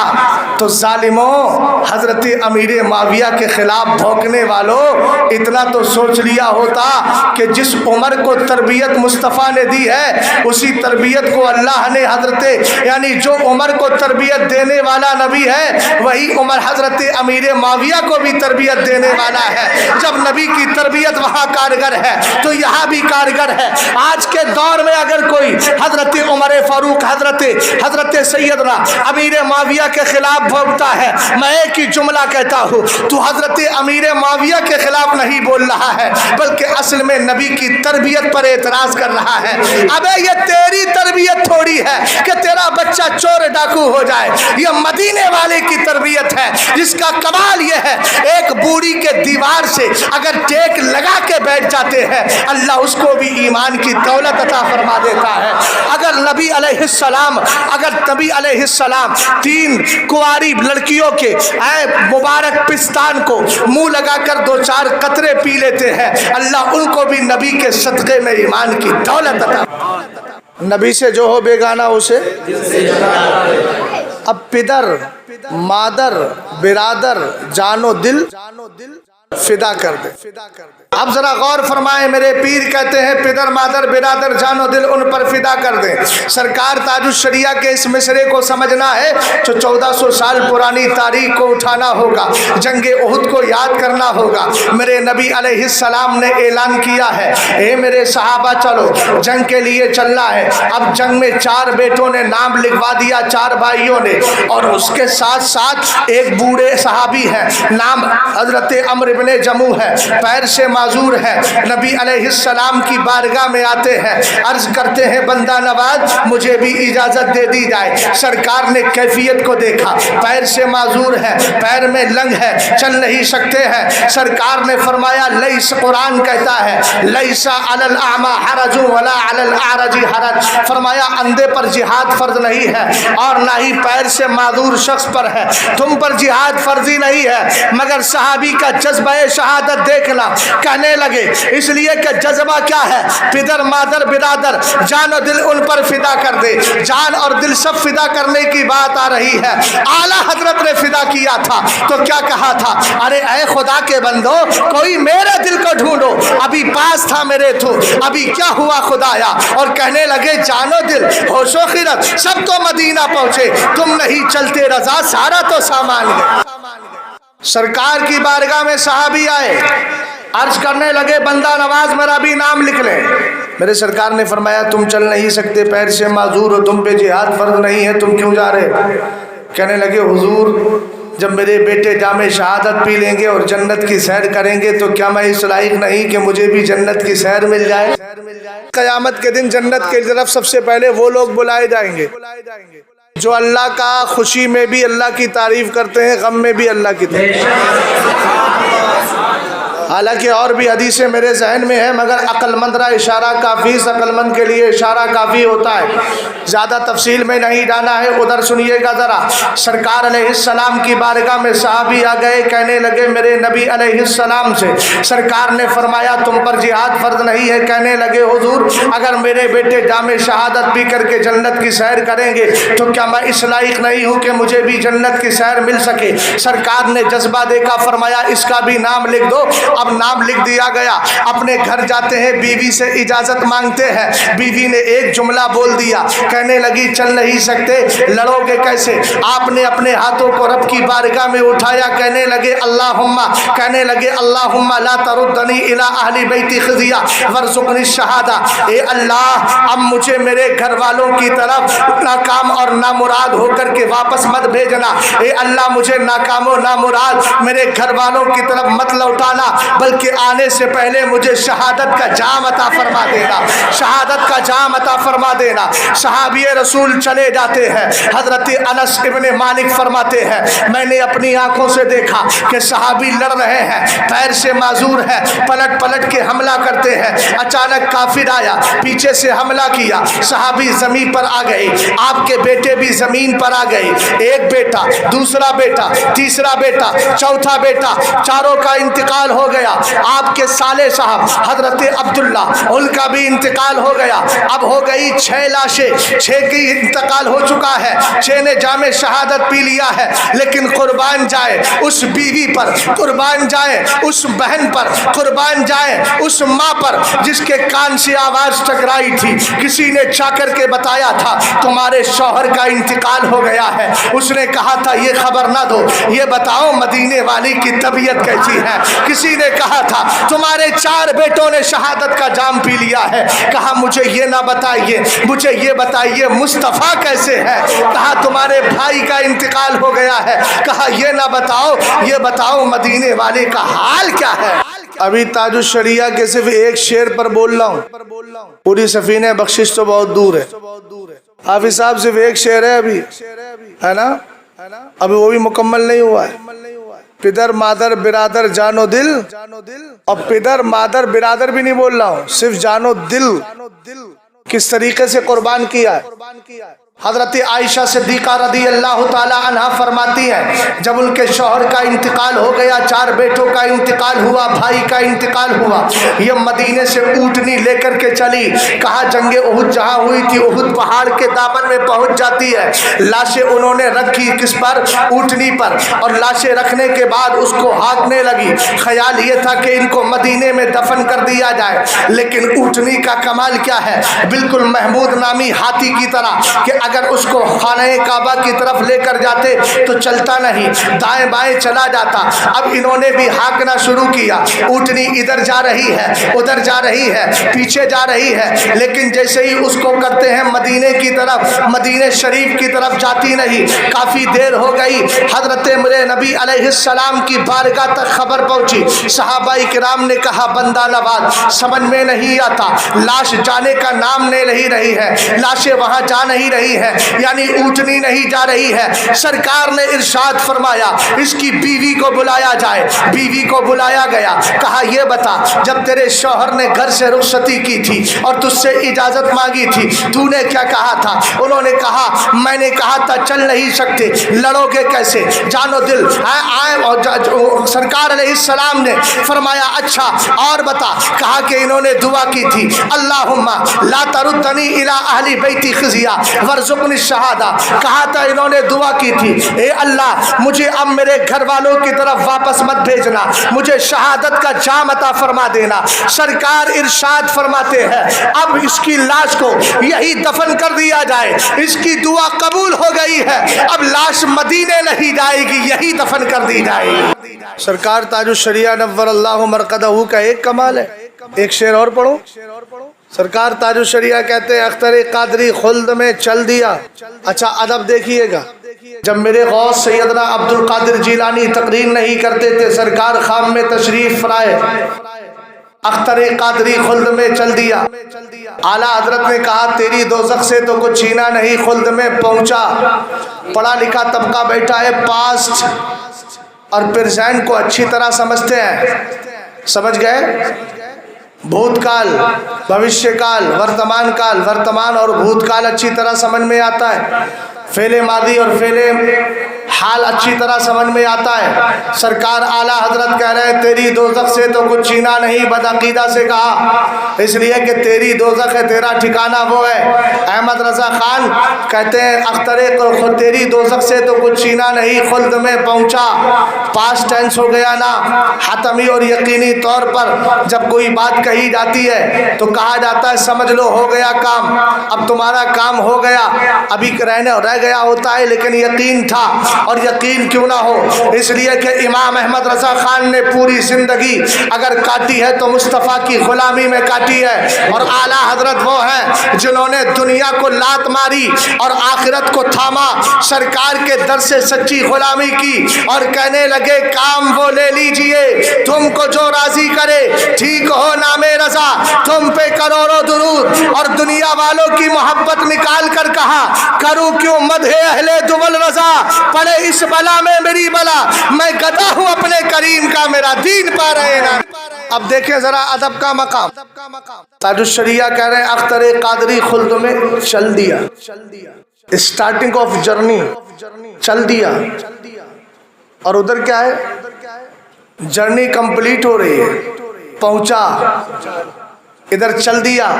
تو ظالموں, حضرت امیر معاویہ کے خلاف بھونکنے والوں, اتنا تو سوچ لیا ہوتا کہ جس عمر کو تربیت مصطفیٰ نے دی ہے اسی تربیت کو اللہ نے حضرت یعنی جو عمر کو تربیت دینے والا نبی ہے وہی عمر حضرت امیر معاویہ کو بھی تربیت دینے والا ہے. جب نبی کی تربیت وہاں کارگر ہے تو یہاں بھی کارگر ہے. ہے. آج کے دور میں اگر کوئی حضرت عمر فاروق, حضرت سیدنا امیر معاویہ کے خلاف بھوکتا ہے, میں ایک ہی جملہ کہتا ہوں, تو حضرت امیر معاویہ کے خلاف نہیں بول رہا ہے بلکہ اصل میں نبی کی تربیت پر اعتراض کر رہا ہے. ابے یہ تیری تربیت تھوڑی ہے کہ تیرا بچہ چور ڈاکو ہو جائے, یہ مدینے والے کی تربیت ہے جس کا کمال یہ ہے ایک بوڑھی کے دیوار سے اگر ٹیک لگا کے بیٹھ جاتے ہیں اللہ اس کو بھی ایمان کی دولت عطا فرما دیتا ہے. اگر نبی علیہ السلام 3 کنواری لڑکیوں کے مبارک پستان کو منہ لگا کر 2-4 قطرے پی لیتے ہیں اللہ ان کو بھی نبی کے صدقے میں ایمان کی دولت عطا. نبی سے جو ہو بیگانہ اسے. اب پدر, مادر, برادر, جان و دل فدا کر دے. اب ذرا غور فرمائیں, میرے پیر کہتے ہیں پدر, مادر, برادر, جان و دل ان پر فدا کر دیں. سرکار تاج الشریعہ کے اس مصرے کو سمجھنا ہے تو 1400 سال پرانی تاریخ کو اٹھانا ہوگا, جنگ احد کو یاد کرنا ہوگا. میرے نبی علیہ السلام نے اعلان کیا ہے, اے میرے صحابہ چلو جنگ کے لیے چلنا ہے. اب جنگ میں 4 بیٹوں نے نام لکھوا دیا, 4 بھائیوں نے, اور اس کے ساتھ ساتھ ایک بوڑھے صحابی ہیں, نام حضرت عمرو بن جموح ہے, پیر سے معذور ہے. نبی علیہ السلام کی بارگاہ میں آتے ہیں, عرض کرتے ہیں بندہ نواز مجھے بھی اجازت دے دی جائے. سرکار نے کیفیت کو دیکھا, پیر سے معذور ہے, پیر میں لنگ ہے, چل نہیں سکتے ہیں. سرکار نے فرمایا لیس, قرآن کہتا ہے لیس علی الاعمى حرج ولا علی الاعرج حرج, فرمایا اندھے پر جہاد فرض نہیں ہے اور نہ ہی پیر سے معذور شخص پر ہے. تم پر جہاد فرضی نہیں ہے. مگر صحابی کا جذبہ شہادت دیکھنا, کہنے لگے اس لیے کہ جذبہ کیا ہے, پدر, مادر, برادر, جان و دل ان پر فدا کر دے. جان اور دل سب فدا کرنے کی بات آ رہی ہے. اعلیٰ حضرت نے فدا کیا تھا تو کیا کہا تھا, ارے اے خدا کے بندو کوئی میرے دل کو ڈھونڈو, ابھی پاس تھا میرے تو, ابھی کیا ہوا خدایا. اور کہنے لگے جان و دل, ہوش و خیرت سب تو مدینہ پہنچے, تم نہیں چلتے رضا سارا تو سامان گئے. سرکار کی بارگاہ میں صحابی آئے, عرض کرنے لگے بندہ نواز میرا بھی نام لکھ لیں. میرے سرکار نے فرمایا تم چل نہیں سکتے, پیر سے معذور ہو, تم پہ جہاد فرض نہیں ہے, تم کیوں جا رہے. کہنے لگے حضور جب میرے بیٹے جام شہادت پی لیں گے اور جنت کی سیر کریں گے تو کیا میں اس لائق نہیں کہ مجھے بھی جنت کی سیر مل جائے. قیامت کے دن جنت کی طرف سب سے پہلے وہ لوگ بلائے جائیں گے جو اللہ کا خوشی میں بھی اللہ کی تعریف کرتے ہیں, غم میں بھی اللہ کی تعریف. حالانکہ اور بھی حدیثیں میرے ذہن میں ہیں مگر عقل مند را اشارہ کافی, عقل مند کے لیے اشارہ کافی ہوتا ہے, زیادہ تفصیل میں نہیں جانا ہے. ادھر سنیے گا ذرا. سرکار علیہ السلام کی بارگاہ میں صحابی آ گئے, کہنے لگے میرے نبی علیہ السلام سے. سرکار نے فرمایا تم پر جہاد فرض نہیں ہے. کہنے لگے حضور اگر میرے بیٹے جام شہادت پی کر کے جنت کی سیر کریں گے تو کیا میں اس لائق نہیں ہوں کہ مجھے بھی جنت کی سیر مل سکے. سرکار نے جذبہ دیکھا, فرمایا اس کا بھی نام لکھ دو. اب نام لکھ دیا گیا. اپنے گھر جاتے ہیں, بیوی سے اجازت مانگتے ہیں. بیوی نے ایک جملہ بول دیا, کہنے لگی چل نہیں سکتے, لڑو گے کیسے. آپ نے اپنے ہاتھوں کو رب کی بارگاہ میں اٹھایا, کہنے لگے اللہم لا تردنی الی اہل بیتی خزیا وارزقنی الشہادہ. اے اللہ اب مجھے میرے گھر والوں کی طرف ناکام اور نامراد ہو کر کے واپس مت بھیجنا. اے اللہ مجھے ناکام و نامراد میرے گھر والوں کی طرف مت لوٹانا, بلکہ آنے سے پہلے مجھے شہادت کا جام عطا فرما دینا, شہادت کا جام عطا فرما دینا. صحابی رسول چلے جاتے ہیں. حضرت انس ابن مالک فرماتے ہیں میں نے اپنی آنکھوں سے دیکھا کہ صحابی لڑ رہے ہیں, پیر سے معذور ہے, پلٹ پلٹ کے حملہ کرتے ہیں. اچانک کافر آیا, پیچھے سے حملہ کیا, صحابی زمین پر آ گئے. آپ کے بیٹے بھی زمین پر آ گئے, ایک بیٹا, دوسرا بیٹا, تیسرا بیٹا, چوتھا بیٹا, چاروں کا انتقال ہو گیا. آپ کے سالے صاحب حضرت عبداللہ ان کا بھی انتقال ہو گیا. اب ہو گئی 6 لاشیں, 6 کی انتقال ہو چکا ہے, 6 نے جام شہادت پی لیا ہے. لیکن قربان جائے اس بیوی پر, قربان جائے اس بہن پر, قربان جائے اس ماں پر جس کے کان سے آواز ٹکرائی تھی. کسی نے چا کر کے بتایا تھا تمہارے شوہر کا انتقال ہو گیا ہے. اس نے کہا تھا یہ خبر نہ دو, یہ بتاؤ مدینے والی کی طبیعت کیسی ہے. کسی نے کہا تھا تمہارے 4 بیٹوں نے شہادت کا جام پی لیا ہے. کہا مجھے یہ نہ بتائیے, مجھے یہ بتائیے مصطفیٰ کیسے ہے. کہا تمہارے بھائی کا انتقال ہو گیا ہے. کہا یہ نہ بتاؤ, یہ بتاؤ مدینے والے کا حال کیا ہے. ابھی تاج الشریعہ کے صرف ایک شعر پر بول رہا ہوں, پوری سفینہ بخشش تو بہت دور ہے. حافظ صاحب صرف ایک شعر ہے ابھی, ہے نا, ابھی وہ بھی مکمل نہیں ہوا ہے. پدر مادر برادر جان و دل, اور پدر مادر برادر بھی نہیں بول رہا ہوں, صرف جان و دل کس طریقے سے قربان کیا ہے. حضرت عائشہ صدیقہ رضی اللہ تعالی عنہ فرماتی ہیں جب ان کے شوہر کا انتقال ہو گیا, 4 بیٹوں کا انتقال ہوا, بھائی کا انتقال ہوا, یہ مدینے سے اونٹنی لے کر کے چلی. کہا جنگ احد جہاں ہوئی تھی, احد پہاڑ کے دامن میں پہنچ جاتی ہے. لاشیں انہوں نے رکھی کس پر, اونٹنی پر, اور لاشیں رکھنے کے بعد اس کو ہانکنے لگی. خیال یہ تھا کہ ان کو مدینے میں دفن کر دیا جائے, لیکن اونٹنی کا کمال کیا ہے, بالکل محمود نامی ہاتھی کی طرح کہ اگر اس کو خانہ کعبہ کی طرف لے کر جاتے تو چلتا نہیں, دائیں بائیں چلا جاتا. اب انہوں نے بھی ہانکنا شروع کیا. اونٹنی ادھر جا رہی ہے, ادھر جا رہی ہے, پیچھے جا رہی ہے, لیکن جیسے ہی اس کو کرتے ہیں مدینے کی طرف, مدینے شریف کی طرف جاتی نہیں. کافی دیر ہو گئی, حضرت میرے نبی علیہ السلام کی بارگاہ تک خبر پہنچی. صحابہ کرام نے کہا بندہ نواز سمجھ میں نہیں آتا, لاش جانے کا نام لے نہیں رہی ہے, لاشیں وہاں جا نہیں رہی ہے, یعنی اونٹنی نہیں جا رہی ہے. سرکار نے ارشاد فرمایا اس کی بیوی کو بلایا جائے. بیوی کو بلایا گیا. کہا یہ بتا جب تیرے شوہر نے گھر سے رخصتی کی تھی اور تجھ سے اجازت مانگی تھی تو نے کیا کہا تھا. انہوں نے کہا میں نے کہا تھا چل نہیں سکتے, لڑو گے کیسے, جانو دل آئے. سرکار علیہ السلام نے فرمایا اچھا اور بتا. کہا کہ انہوں نے دعا کی تھی اللہم لا تردنی الی اہل بیتی خزیا ورزقنی الشہادہ. کہا تھا انہوں نے دعا کی تھی اے اللہ مجھے اب میرے گھر والوں کی طرف واپس مت بھیجنا, مجھے شہادت کا جام عطا فرما دینا. سرکار ارشاد فرماتے ہیں اب اس کی لاش کو یہی دفن کر دیا جائے. اس کی دعا قبول ہو گئی ہے, اب لاش مدینے نہیں جائے گی, یہی دفن کر دی جائے گی. سرکار تاج الشریعہ نور اللہ مرقدہ کا ایک کمال ہے. ایک شعر اور پڑھو. سرکار تاج الشریعہ کہتے ہیں اختر قادری خلد میں چل دیا. اچھا ادب دیکھیے گا, جب میرے غوث سیدنا عبد القادر جیلانی تقریر نہیں کرتے تھے سرکار خام میں تشریف فرائے, اختر قادری خلد میں چل دیا. اعلیٰ حضرت نے کہا تیری دوزخ سے تو کچھ چھینا نہیں, خلد میں پہنچا. پڑھا لکھا طبقہ بیٹھا ہے, پاسٹ اور پریزینٹ کو اچھی طرح سمجھتے ہیں. سمجھ گئے, بھوت کال, بھوشیہ کال, ورتمان کال, ورتمان اور بھوت کال اچھی طرح سمجھ میں آتا ہے. فعل ماضی اور فعل حال اچھی طرح سمجھ میں آتا ہے. سرکار اعلیٰ حضرت کہہ رہے ہیں تیری دوزخ سے تو کچھ چھینا نہیں. بدعقیدہ سے کہا اس لیے کہ تیری دوزخ ہے, تیرا ٹھکانہ وہ ہے. احمد رضا خان کہتے ہیں اختر تیری دوزخ سے تو کچھ چھینا نہیں, خلد میں پہنچا. پاسٹ ٹینس ہو گیا نا. حتمی اور یقینی طور پر جب کوئی بات کہی جاتی ہے تو کہا جاتا ہے سمجھ لو ہو گیا کام, اب تمہارا کام ہو گیا. ابھی رہ گیا ہوتا ہے لیکن یقین تھا, اور یقین کیوں نہ ہو, اس لیے کہ امام احمد رضا خان نے پوری زندگی اگر کاٹی ہے تو مصطفیٰ کی غلامی میں کاٹی ہے. اور اعلیٰ حضرت وہ ہیں جنہوں نے دنیا کو لات ماری اور آخرت کو تھاما, سرکار کے در سے سچی غلامی کی اور کہنے لگے کام وہ لے لیجئے تم کو جو راضی کرے, ٹھیک ہو نام رضا تم پہ کروڑوں درود. اور دنیا والوں کی محبت نکال کر کہا کروں کیوں مدح اہل دول رضا, پڑے اس بلا میں میری بلا, میں گدا ہوں اپنے کریم کا, میرا دین پا رہے نا. اب دیکھیں ذرا ادب کا مقام. تاج الشریعہ کہہ رہے ہیں اختر قادری خلد میں چل دیا, اسٹارٹنگ آف جرنی چل دیا. اور ادھر کیا ہے, جرنی کمپلیٹ ہو رہی ہے, پہنچا, ادھر چل دیا.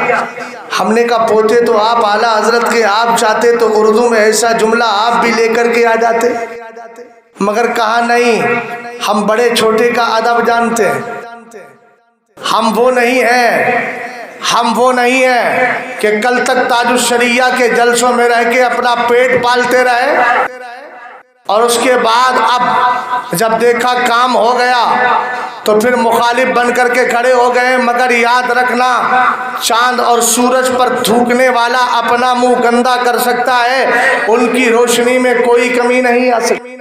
ہم نے کہا پوتے تو آپ اعلیٰ حضرت کے, آپ چاہتے تو اردو میں ایسا جملہ آپ بھی لے کر کے آ جاتے, مگر کہا نہیں, ہم بڑے چھوٹے کا ادب جانتے ہیں. ہم وہ نہیں ہیں, ہم وہ نہیں ہیں کہ کل تک تاج الشریعہ کے جلسوں میں رہ کے اپنا پیٹ پالتے رہے اور اس کے بعد اب جب دیکھا کام ہو گیا تو پھر مخالف بن کر کے کھڑے ہو گئے، مگر یاد رکھنا چاند اور سورج پر تھوکنے والا اپنا منہ گندا کر سکتا ہے، ان کی روشنی میں کوئی کمی نہیں آ سکتی۔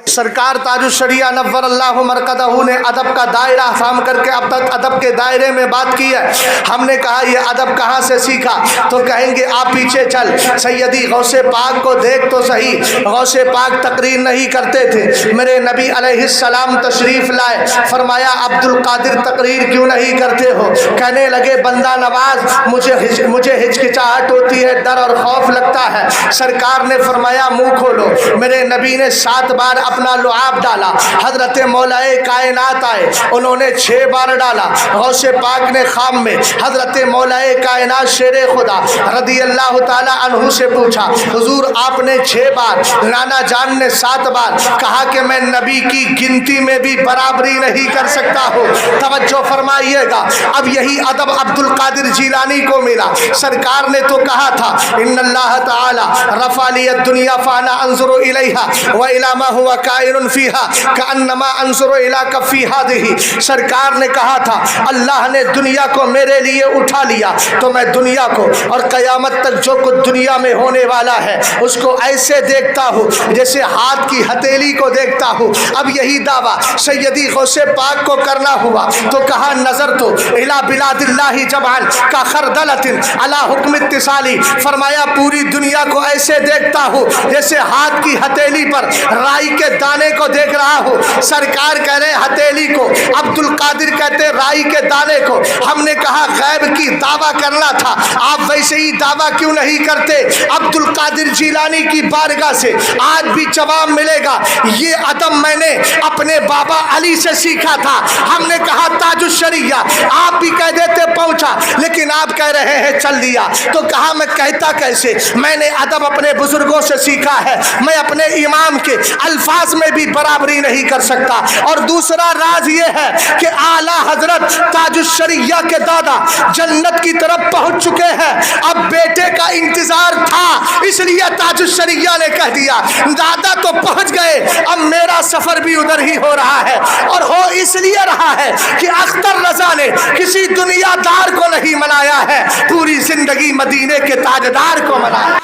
سرکار تاج الشریعہ نور اللہ مرقدہ نے ادب کا دائرہ سام کر کے اب تک ادب کے دائرے میں بات کی ہے۔ ہم نے کہا یہ ادب کہاں سے سیکھا، تو کہیں گے آپ پیچھے چل، سیدی غوث پاک کو دیکھ تو صحیح، غوث پاک تقریر نہیں کرتے تھے، میرے نبی علیہ السلام تشریف لائے، فرمایا عبد القادر تقریر کیوں نہیں کرتے ہو؟ کہنے لگے بندہ نواز مجھے ہچکچاہٹ ہوتی ہے، ڈر اور خوف لگتا ہے۔ سرکار نے فرمایا منہ کھولو، میرے نبی نے 7 بار اپنا لعاب ڈالا، حضرت مولا کائنات آئے، انہوں نے 6 بار ڈالا، غوث پاک نے خام میں حضرت مولا کائنات شیر خدا رضی اللہ تعالی عنہ سے پوچھا حضور آپ نے 6 بار، نانا جان نے 7 بار، کہا کہ میں نبی کی گنتی میں بھی برابری نہیں کر سکتا ہوں۔ توجہ فرمائیے گا، اب یہی ادب عبد القادر جیلانی کو ملا۔ سرکار نے تو کہا تھا ان اللہ تعالی رفع لی الدنیا فانا انظر الیہا والی ما هو کائن فیہا کانما انظر الی کفی ہذہ۔ سرکار نے کہا تھا اللہ نے دنیا کو میرے لیے اٹھا لیا تو میں دنیا کو اور قیامت تک جو کچھ دنیا میں ہونے والا ہے اس کو ایسے دیکھتا ہوں جیسے ہاتھ کی ہتھیلی کو دیکھتا ہوں۔ اب یہی دعویٰ سیدی غوث پاک کو کرنا ہوا تو کہا نظر تو الی بلاد اللہ جمعا کا خردلۃ علی حکم اتصالی، فرمایا پوری دنیا کو ایسے دیکھتا ہوں جیسے ہاتھ کی ہتھیلی پر رائی کے دانے کو دیکھ رہا ہوں۔ سرکار کہہ رہے ہتھیلی کو، عبد القادر کہتے رائی کے دانے کو۔ ہم نے کہا غیب کی دعویٰ کرنا تھا، آپ ویسے ہی دعویٰ کیوں نہیں کرتے؟ عبد القادر جیلانی کی بارگاہ سے آج بھی جواب ملے گا، یہ ادب میں نے اپنے بابا علی سے سیکھا تھا۔ ہم نے کہا تاج الشریعہ، آپ بھی کہہ دیتے پہنچا، لیکن آپ کہہ رہے ہیں چل دیا، تو کہا میں کہتا کیسے؟ میں نے ادب اپنے بزرگوں سے سیکھا ہے، میں اپنے امام کے الفاظ میں بھی برابری نہیں کر سکتا۔ اور دوسرا راز یہ ہے کہ اعلیٰ حضرت تاج الشریعہ کے دادا جنت کی طرف پہنچ چکے ہیں، اب بیٹے کا انتظار تھا، اس لیے تاج الشریعہ نے کہہ دیا دادا تو پہنچ گئے، اب میرا سفر بھی ادھر ہی ہو رہا ہے، اور ہو اس لیے رہا ہے کہ اختر رضا نے کسی دنیا دار کو نہیں منایا ہے، پوری زندگی مدینے کے تاجدار کو منایا۔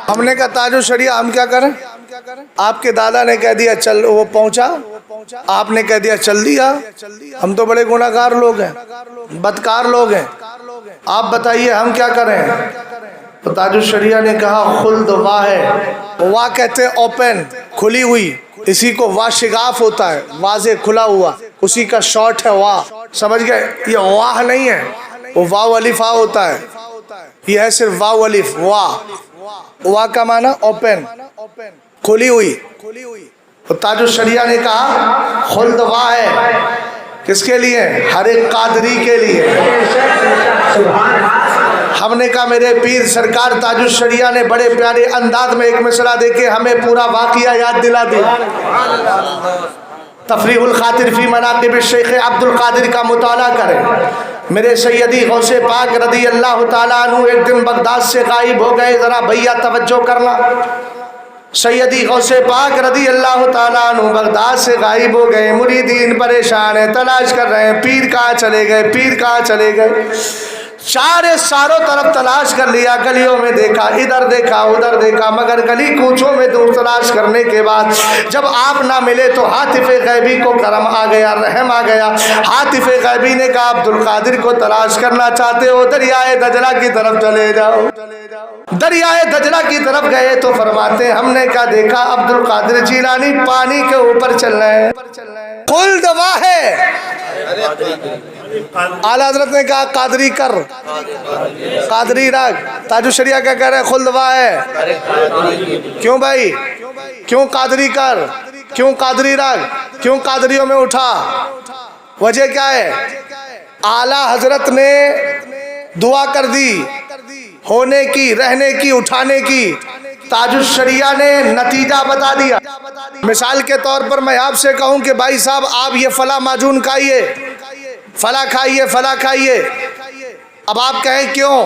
ہم نے کہا تاج الشریعہ ہم کیا کریں؟ آپ کے دادا نے کہہ دیا چل، وہ پہنچا، آپ نے کہہ دیا چل دیا، ہم تو بڑے گناہ گار لوگ ہیں، بدکار لوگ ہیں، آپ بتائیے ہم کیا کریں؟ تو تاج الشریعہ نے کہا خلد واہ ہے، واہ کہتے اوپن، کھلی ہوئی، اسی کو واہ شگاف ہوتا ہے، واضح کھلا ہوا، اسی کا شارٹ ہے واہ، سمجھ گئے؟ یہ واہ نہیں ہے، وہ واو الف آ ہوتا ہے، یہ ہے صرف واو الف واہ، واہ کا معنی اوپن، کھلی ہوئی۔ تو تاج الشریعہ نے کہا خلد واہ ہے، کس کے لیے؟ ہر ایک قادری کے لیے۔ ہم نے کہا میرے پیر سرکار تاج الشریعہ نے بڑے پیارے انداز میں ایک مسئلہ دے کے ہمیں پورا واقعہ یاد دلا دیا۔ تفریح الخاطر فی مناقب الشیخ عبد القادر کا مطالعہ کریں۔ میرے سیدی غوث پاک رضی اللہ تعالیٰ عنہ ایک دن بغداد سے غائب ہو گئے، ذرا بھیا توجہ کرنا۔ سیدی غوث پاک رضی اللہ تعالیٰ عنہ بغداد سے غائب ہو گئے، مریدین پریشان ہیں، تلاش کر رہے ہیں پیر کہاں چلے گئے، پیر کہاں چلے گئے۔ چاروں طرف تلاش کر لیا، گلیوں میں دیکھا، ادھر دیکھا ادھر دیکھا، مگر گلی کوچوں میں دور تلاش کرنے کے بعد جب آپ نہ ملے تو ہاتف غیبی کو کرم آ گیا، رحم آ گیا۔ ہاتف غیبی نے کہا عبد القادر کو تلاش کرنا چاہتے ہو دریائے دجلہ کی طرف چلے جاؤ۔ دریائے دجلہ کی طرف گئے تو فرماتے ہم نے کہا دیکھا عبد القادر جیلانی پانی کے اوپر چل رہے ہیں، خلد واہ ہے۔ اعلیٰ حضرت نے کہا قادری کر، قادری رکھ۔ تاج الشریعہ کیا کہہ رہے ہیں؟ خلد واہ ہے۔ کیوں بھائی؟ کیوں قادری کر؟ کیوں قادری رکھ؟ کیوں قادریوں میں اٹھا؟ وجہ کیا ہے؟ اعلیٰ حضرت نے دعا کر دی ہونے کی، رہنے کی، اٹھانے کی، تاج الشریعہ نے نتیجہ بتا دیا۔ مثال کے طور پر میں آپ سے کہوں کہ بھائی صاحب آپ یہ فلاں معجون کھائیے، فلاں کھائیے، فلاں کھائیے، اب آپ کہیں کیوں؟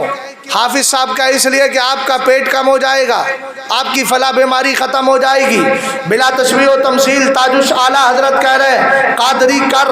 حافظ صاحب کا اس لیے کہ آپ کا پیٹ کم ہو جائے گا، آپ کی فلاں بیماری ختم ہو جائے گی۔ بلا تشبیہ و تمثیل تاج اعلیٰ حضرت کہہ رہے ہیں قادری کر،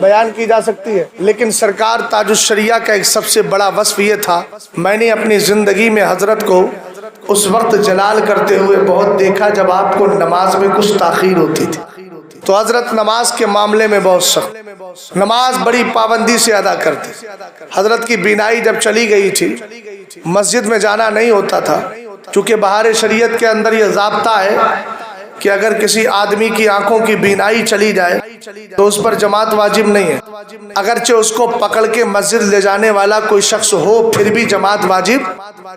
بیان کی جا سکتی ہے، لیکن سرکار تاج الشریعہ کا ایک سب سے بڑا وصف یہ تھا، میں نے اپنی زندگی میں حضرت کو اس وقت جلال کرتے ہوئے بہت دیکھا جب آپ کو نماز میں کچھ تاخیر ہوتی تھی تو حضرت نماز کے معاملے میں بہت سخت، نماز بڑی پابندی سے ادا کرتے۔ حضرت کی بینائی جب چلی گئی تھی، مسجد میں جانا نہیں ہوتا تھا، چونکہ بہار شریعت کے اندر یہ ضابطہ ہے کہ اگر کسی آدمی کی آنکھوں کی بینائی چلی جائے تو اس پر جماعت واجب نہیں ہے، اگرچہ اس کو پکڑ کے مسجد لے جانے والا کوئی شخص ہو پھر بھی جماعت واجب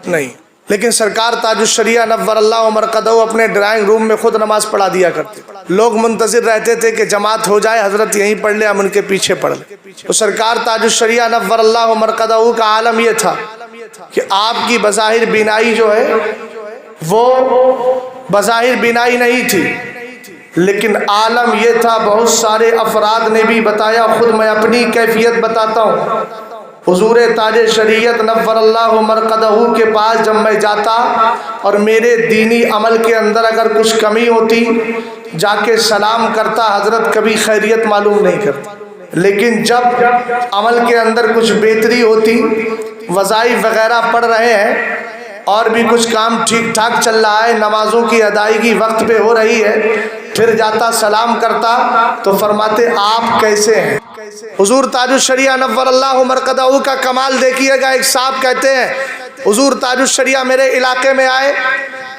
نہیں۔ لیکن سرکار تاج الشریعہ نور اللہ مرقدہ اپنے ڈرائنگ روم میں خود نماز پڑھا دیا کرتے، لوگ منتظر رہتے تھے کہ جماعت ہو جائے، حضرت یہیں پڑھ لے ہم ان کے پیچھے پڑھ لیں۔ تو سرکار تاج الشریعہ نور اللہ مرقدہ کا عالم یہ تھا کہ آپ کی بظاہر بینائی جو ہے وہ بظاہر بینائی نہیں تھی، لیکن عالم یہ تھا، بہت سارے افراد نے بھی بتایا، خود میں اپنی کیفیت بتاتا ہوں۔ حضور تاج شریعت نور اللہ مرقدہ کے پاس جب میں جاتا اور میرے دینی عمل کے اندر اگر کچھ کمی ہوتی جا کے سلام کرتا، حضرت کبھی خیریت معلوم نہیں کرتا، لیکن جب عمل کے اندر کچھ بہتری ہوتی، وظائف وغیرہ پڑھ رہے ہیں اور بھی کچھ کام ٹھیک ٹھاک چل رہا ہے، نمازوں کی ادائیگی وقت پہ ہو رہی ہے، پھر جاتا سلام کرتا تو فرماتے آپ کیسے ہیں؟ حضور تاج الشریعہ نور اللہ مرقدہ کا کمال دیکھیے گا۔ ایک صاحب کہتے ہیں حضور تاج الشریعہ میرے علاقے میں آئے،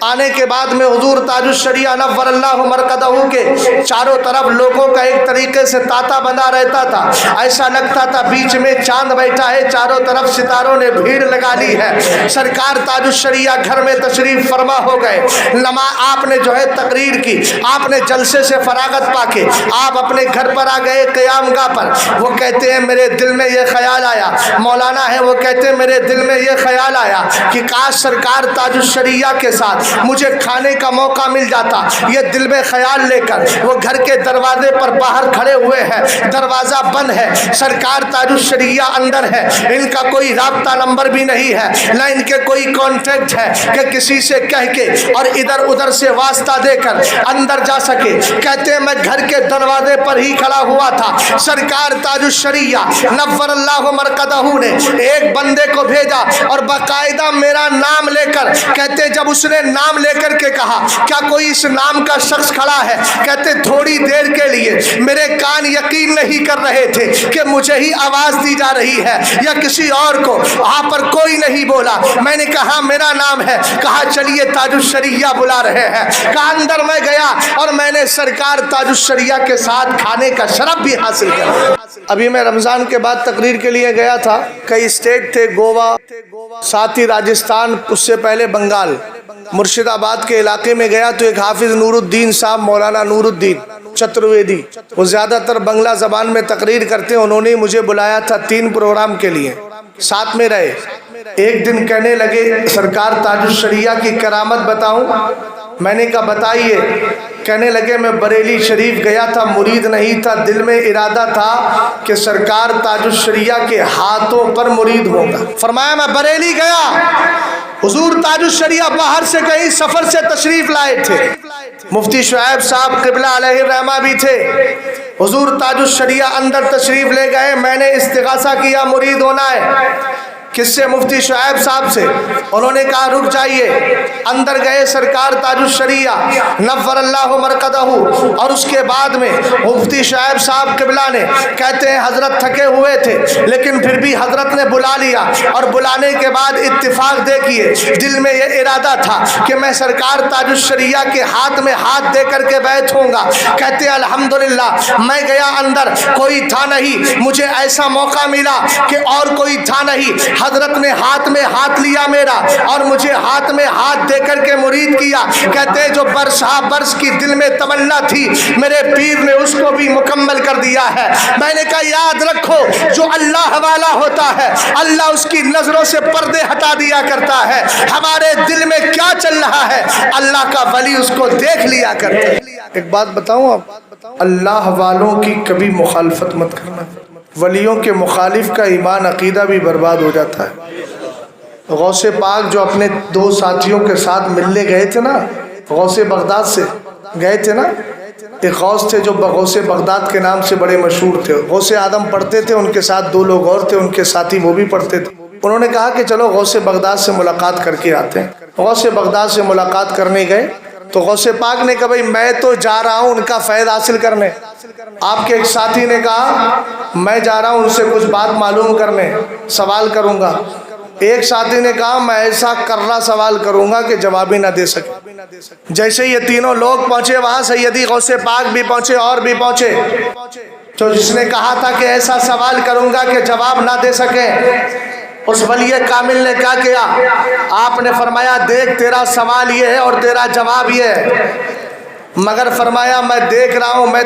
آنے کے بعد میں حضور تاج الشریعہ نور اللہ مرقدہ کے چاروں طرف لوگوں کا ایک طریقے سے تاتا بنا رہتا تھا، ایسا لگتا تھا بیچ میں چاند بیٹھا ہے، چاروں طرف ستاروں نے بھیڑ لگا لی ہے۔ سرکار تاج الشریعہ گھر میں تشریف فرما ہو گئے، آپ نے جو ہے تقریر کی، آپ نے جلسے سے فراغت پا کے آپ اپنے گھر پر آ گئے قیام گاہ پر۔ وہ کہتے ہیں میرے دل میں یہ خیال آیا، مولانا ہے وہ کہتے ہیں میرے دل میں یہ خیال آیا کہ کاش سرکار تاج الشریعہ کے ساتھ مجھے کھانے کا موقع مل جاتا۔ یہ دل میں خیال لے کر وہ گھر کے دروازے پر باہر کھڑے ہوئے ہیں، دروازہ بند ہے، سرکار تاج الشریعہ اندر ہے، ان کا کوئی رابطہ نمبر بھی نہیں ہے، نہ ان کے کوئی کانٹیکٹ ہے کہ کسی سے کہہ کے اور ادھر ادھر سے واسطہ دے کر اندر جا سکے۔ کہتے ہیں میں گھر کے دروازے پر ہی کھڑا ہوا تھا، سرکار تاج الشریعہ نور اللہ مرقدہ نے ایک بندے کو بھیجا اور باقاعدہ میرا نام لے کر، کہتے جب اس نے نام لے کر کے کہا کیا کوئی اس نام کا شخص کھڑا ہے؟ کہتے تھوڑی دیر کے لیے میرے کان یقین نہیں کر رہے تھے کہ مجھے ہی آواز دی جا رہی ہے یا کسی اور کو، وہاں پر کوئی نہیں بولا۔ میں نے کہا میرا نام ہے، کہا چلیے تاج الشریعہ بلا رہے ہیں، کہا اندر میں گیا اور میں نے سرکار تاج الشریعہ کے ساتھ کھانے کا شرف بھی حاصل کیا۔ ابھی میں رمضان کے بعد تقریر کے لیے گیا تھا، کئی اسٹیٹ تھے، گوا، ساتھ ہی راجستھان، اس سے پہلے بنگال، مرشد آباد کے علاقے میں گیا تو ایک حافظ نور الدین صاحب، مولانا نور الدین چترویدی، وہ زیادہ تر بنگلہ زبان میں تقریر کرتے ہیں، انہوں نے مجھے بلایا تھا 3 پروگرام کے لیے، ساتھ میں رہے۔ ایک دن کہنے لگے سرکار تاج الشریعہ کی کرامت بتاؤں؟ میں نے کہا بتائیے۔ کہنے لگے میں بریلی شریف گیا تھا، مرید نہیں تھا، دل میں ارادہ تھا کہ سرکار تاج الشریعہ کے ہاتھوں پر مرید ہوگا۔ فرمایا میں بریلی گیا، حضور تاج الشریعہ باہر سے کہیں سفر سے تشریف لائے تھے، مفتی شعیب صاحب قبلہ علیہ الرحمہ بھی تھے، حضور تاج الشریعہ اندر تشریف لے گئے، میں نے استغاثہ کیا مرید ہونا ہے، کس سے؟ مفتی شعیب صاحب سے۔ انہوں نے کہا رک جائیے، اندر گئے سرکار تاج الشریعہ نور اللہ مرقدہ، اور اس کے بعد میں مفتی شعیب صاحب قبلہ نے، کہتے ہیں حضرت تھکے ہوئے تھے لیکن پھر بھی حضرت نے بلا لیا، اور بلانے کے بعد اتفاق دیکھیے دل میں یہ ارادہ تھا کہ میں سرکار تاج الشریعہ کے ہاتھ میں ہاتھ دے کر کے بیعت ہوں گا۔ کہتے ہیں الحمدللہ میں گیا اندر، کوئی تھا نہیں، مجھے ایسا موقع ملا کہ اور کوئی تھا نہیں، حضرت نے ہاتھ میں ہاتھ لیا میرا اور مجھے ہاتھ میں ہاتھ دے کر کے مرید کیا۔ کہتے جو برس برس کی دل میں تمنا تھی میرے پیر نے اس کو بھی مکمل کر دیا ہے۔ میں نے کہا یاد رکھو جو اللہ والا ہوتا ہے اللہ اس کی نظروں سے پردے ہٹا دیا کرتا ہے، ہمارے دل میں کیا چل رہا ہے اللہ کا ولی اس کو دیکھ لیا کرتا ہے۔ ایک بات بتاؤں آپ، اللہ والوں کی کبھی مخالفت مت کرنا، ولیوں کے مخالف کا ایمان عقیدہ بھی برباد ہو جاتا ہے۔ غوث پاک جو اپنے 2 ساتھیوں کے ساتھ ملنے گئے تھے نا، غوث بغداد سے گئے تھے نا، ایک غوث تھے جو غوث بغداد کے نام سے بڑے مشہور تھے. غوث آدم پڑھتے تھے, ان کے ساتھ دو لوگ اور تھے, ان کے ساتھی وہ بھی پڑھتے تھے. انہوں نے کہا کہ چلو غوث بغداد سے ملاقات کر کے آتے ہیں. غوث بغداد سے ملاقات کرنے گئے تو غوث پاک نے کہا بھائی میں تو جا رہا ہوں ان کا فیض حاصل کرنے. آپ کے ایک ساتھی نے کہا میں جا رہا ہوں ان سے کچھ بات معلوم کرنے, سوال کروں گا. ایک ساتھی نے کہا میں ایسا کرنا سوال کروں گا کہ جواب ہی نہ دے سکے. جیسے یہ تینوں لوگ پہنچے وہاں سیدی غوث پاک بھی پہنچے اور بھی پہنچے. تو جس نے کہا تھا کہ ایسا سوال کروں گا کہ جواب نہ دے سکے, اس ولی کامل نے کیا کیا؟ آپ نے فرمایا دیکھ تیرا سوال یہ ہے اور تیرا جواب یہ ہے, مگر فرمایا میں دیکھ رہا ہوں, میں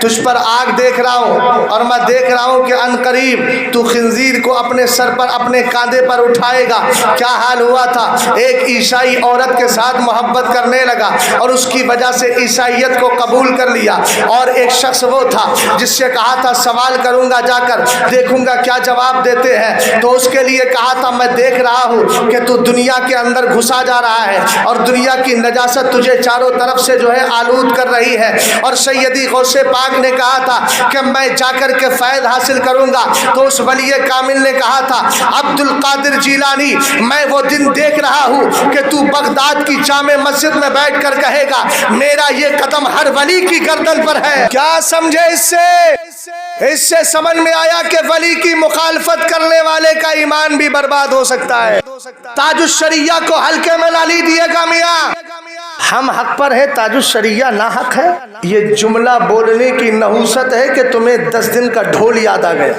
تجھ پر آگ دیکھ رہا ہوں, اور میں دیکھ رہا ہوں کہ ان قریب تو خنزیر کو اپنے سر پر اپنے کاندھے پر اٹھائے گا. کیا حال ہوا تھا؟ ایک عیسائی عورت کے ساتھ محبت کرنے لگا اور اس کی وجہ سے عیسائیت کو قبول کر لیا, اور ایک شخص وہ تھا جس سے کہا تھا سوال کروں گا جا کر, دیکھوں گا کیا جواب دیتے ہیں. تو اس کے لیے کہا تھا میں دیکھ رہا ہوں کہ تو دنیا کے اندر گھسا جا رہا ہے اور دنیا کی نجاست تجھے چاروں طرف سے جو ہے آلود کر رہی ہے. اور سیدی غوث پاک نے کہا تھا کہ میں جا کر کے فیض حاصل کروں گا. تو اس ولی کامل نے کہا تھا عبد القادر جیلانی میں وہ دن دیکھ رہا ہوں کہ تو بغداد کی جامع مسجد میں بیٹھ کر کہے گا میرا یہ قدم ہر ولی کی گردن پر ہے. کیا سمجھے اس سے سمجھ میں آیا کہ ولی کی مخالفت کرنے والے کا ایمان بھی برباد ہو سکتا ہے. تاج الشریعہ کو ہلکے میں نہ لیجیے گا میاں, ہم حق پر ہے, تاج الشریعہ نہ حق ہے. یہ جملہ بولنے کی نحوست ہے کہ تمہیں 10 دن کا ڈھول یاد آ گیا.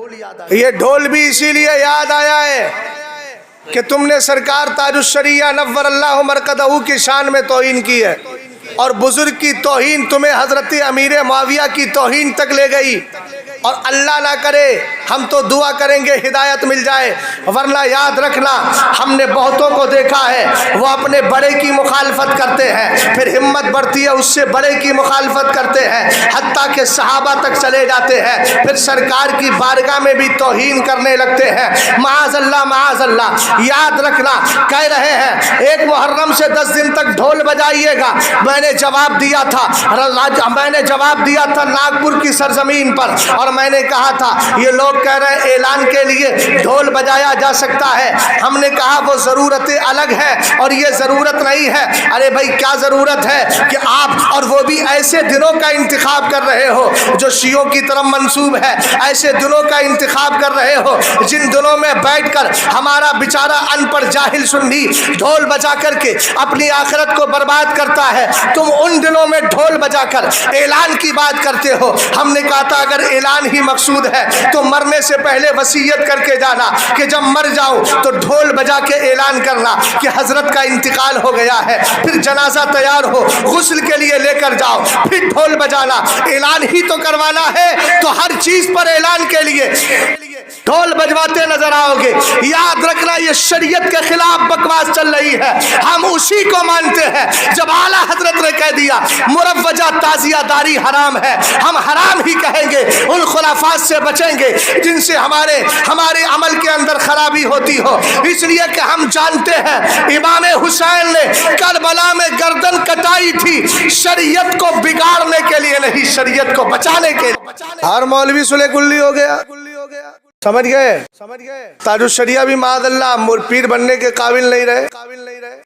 یہ ڈھول بھی اسی لیے یاد آیا ہے کہ تم نے سرکار تاج الشریعہ نور اللہ مرقدہ کی شان میں توہین کی ہے, اور بزرگ کی توہین تمہیں حضرت امیر معاویہ کی توہین تک لے گئی. اور اللہ نہ کرے ہم تو دعا کریں گے ہدایت مل جائے, ورنہ یاد رکھنا ہم نے بہتوں کو دیکھا ہے وہ اپنے بڑے کی مخالفت کرتے ہیں, پھر ہمت بڑھتی ہے اس سے بڑے کی مخالفت کرتے ہیں, حتیٰ کہ صحابہ تک چلے جاتے ہیں, پھر سرکار کی بارگاہ میں بھی توہین کرنے لگتے ہیں. معاذ اللہ معاذ اللہ. یاد رکھنا کہہ رہے ہیں ایک محرم سے 10 دن تک ڈھول بجائیے گا. میں نے جواب دیا تھا ناگپور کی سرزمین پر, اور میں نے کہا تھا یہ لوگ کہہ رہے ہیں اعلان کے لیے ڈھول بجایا جا سکتا ہے. ہم نے کہا وہ ضرورتیں الگ ہے اور یہ ضرورت نہیں ہے. ارے بھائی کیا ضرورت ہے کہ آپ اور وہ بھی ایسے دنوں کا انتخاب کر رہے ہو جو شیعوں کی طرف منسوب ہے, ایسے دنوں کا انتخاب کر رہے ہو جن دنوں میں بیٹھ کر ہمارا بیچارہ ان پڑھ جاہل سنی ڈھول بجا کر کے اپنی آخرت کو برباد کرتا ہے. تم ان دنوں میں ڈھول بجا کر اعلان کی بات کرتے ہو. ہم نے کہا تھا اگر اعلان ہی مقصود ہے تو مرنے سے پہلے وصیت کر کے جانا کہ جب مر جاؤ تو ڈھول بجا کے اعلان کرنا کہ حضرت کا انتقال ہو گیا ہے, پھر جنازہ تیار ہو غسل کے لیے لے کر جاؤ, پھر ڈھول بجانا. اعلان ہی تو کروانا ہے تو ہر چیز پر اعلان کے لیے ڈھول بجواتے نظر آؤ گے. یاد رکھنا یہ شریعت کے خلاف بکواس چل رہی ہے. ہم اسی کو مانتے ہیں جب اعلیٰ حضرت نے کہہ دیا مروجہ تعزیہ داری حرام ہے, ہم حرام ہی کہیں گے. ان خلافات سے بچیں گے جن سے ہمارے عمل کے اندر خرابی ہوتی ہو, اس لیے کہ ہم جانتے ہیں امام حسین نے کربلا میں گردن کٹائی تھی شریعت کو بگاڑنے کے لیے نہیں, شریعت کو بچانے کے لیے. ہر مولوی سلے کلی ہو گیا. سمجھ گئے؟ تاج الشریعہ بھی معاذ اللہ پیر بننے کے قابل نہیں رہے,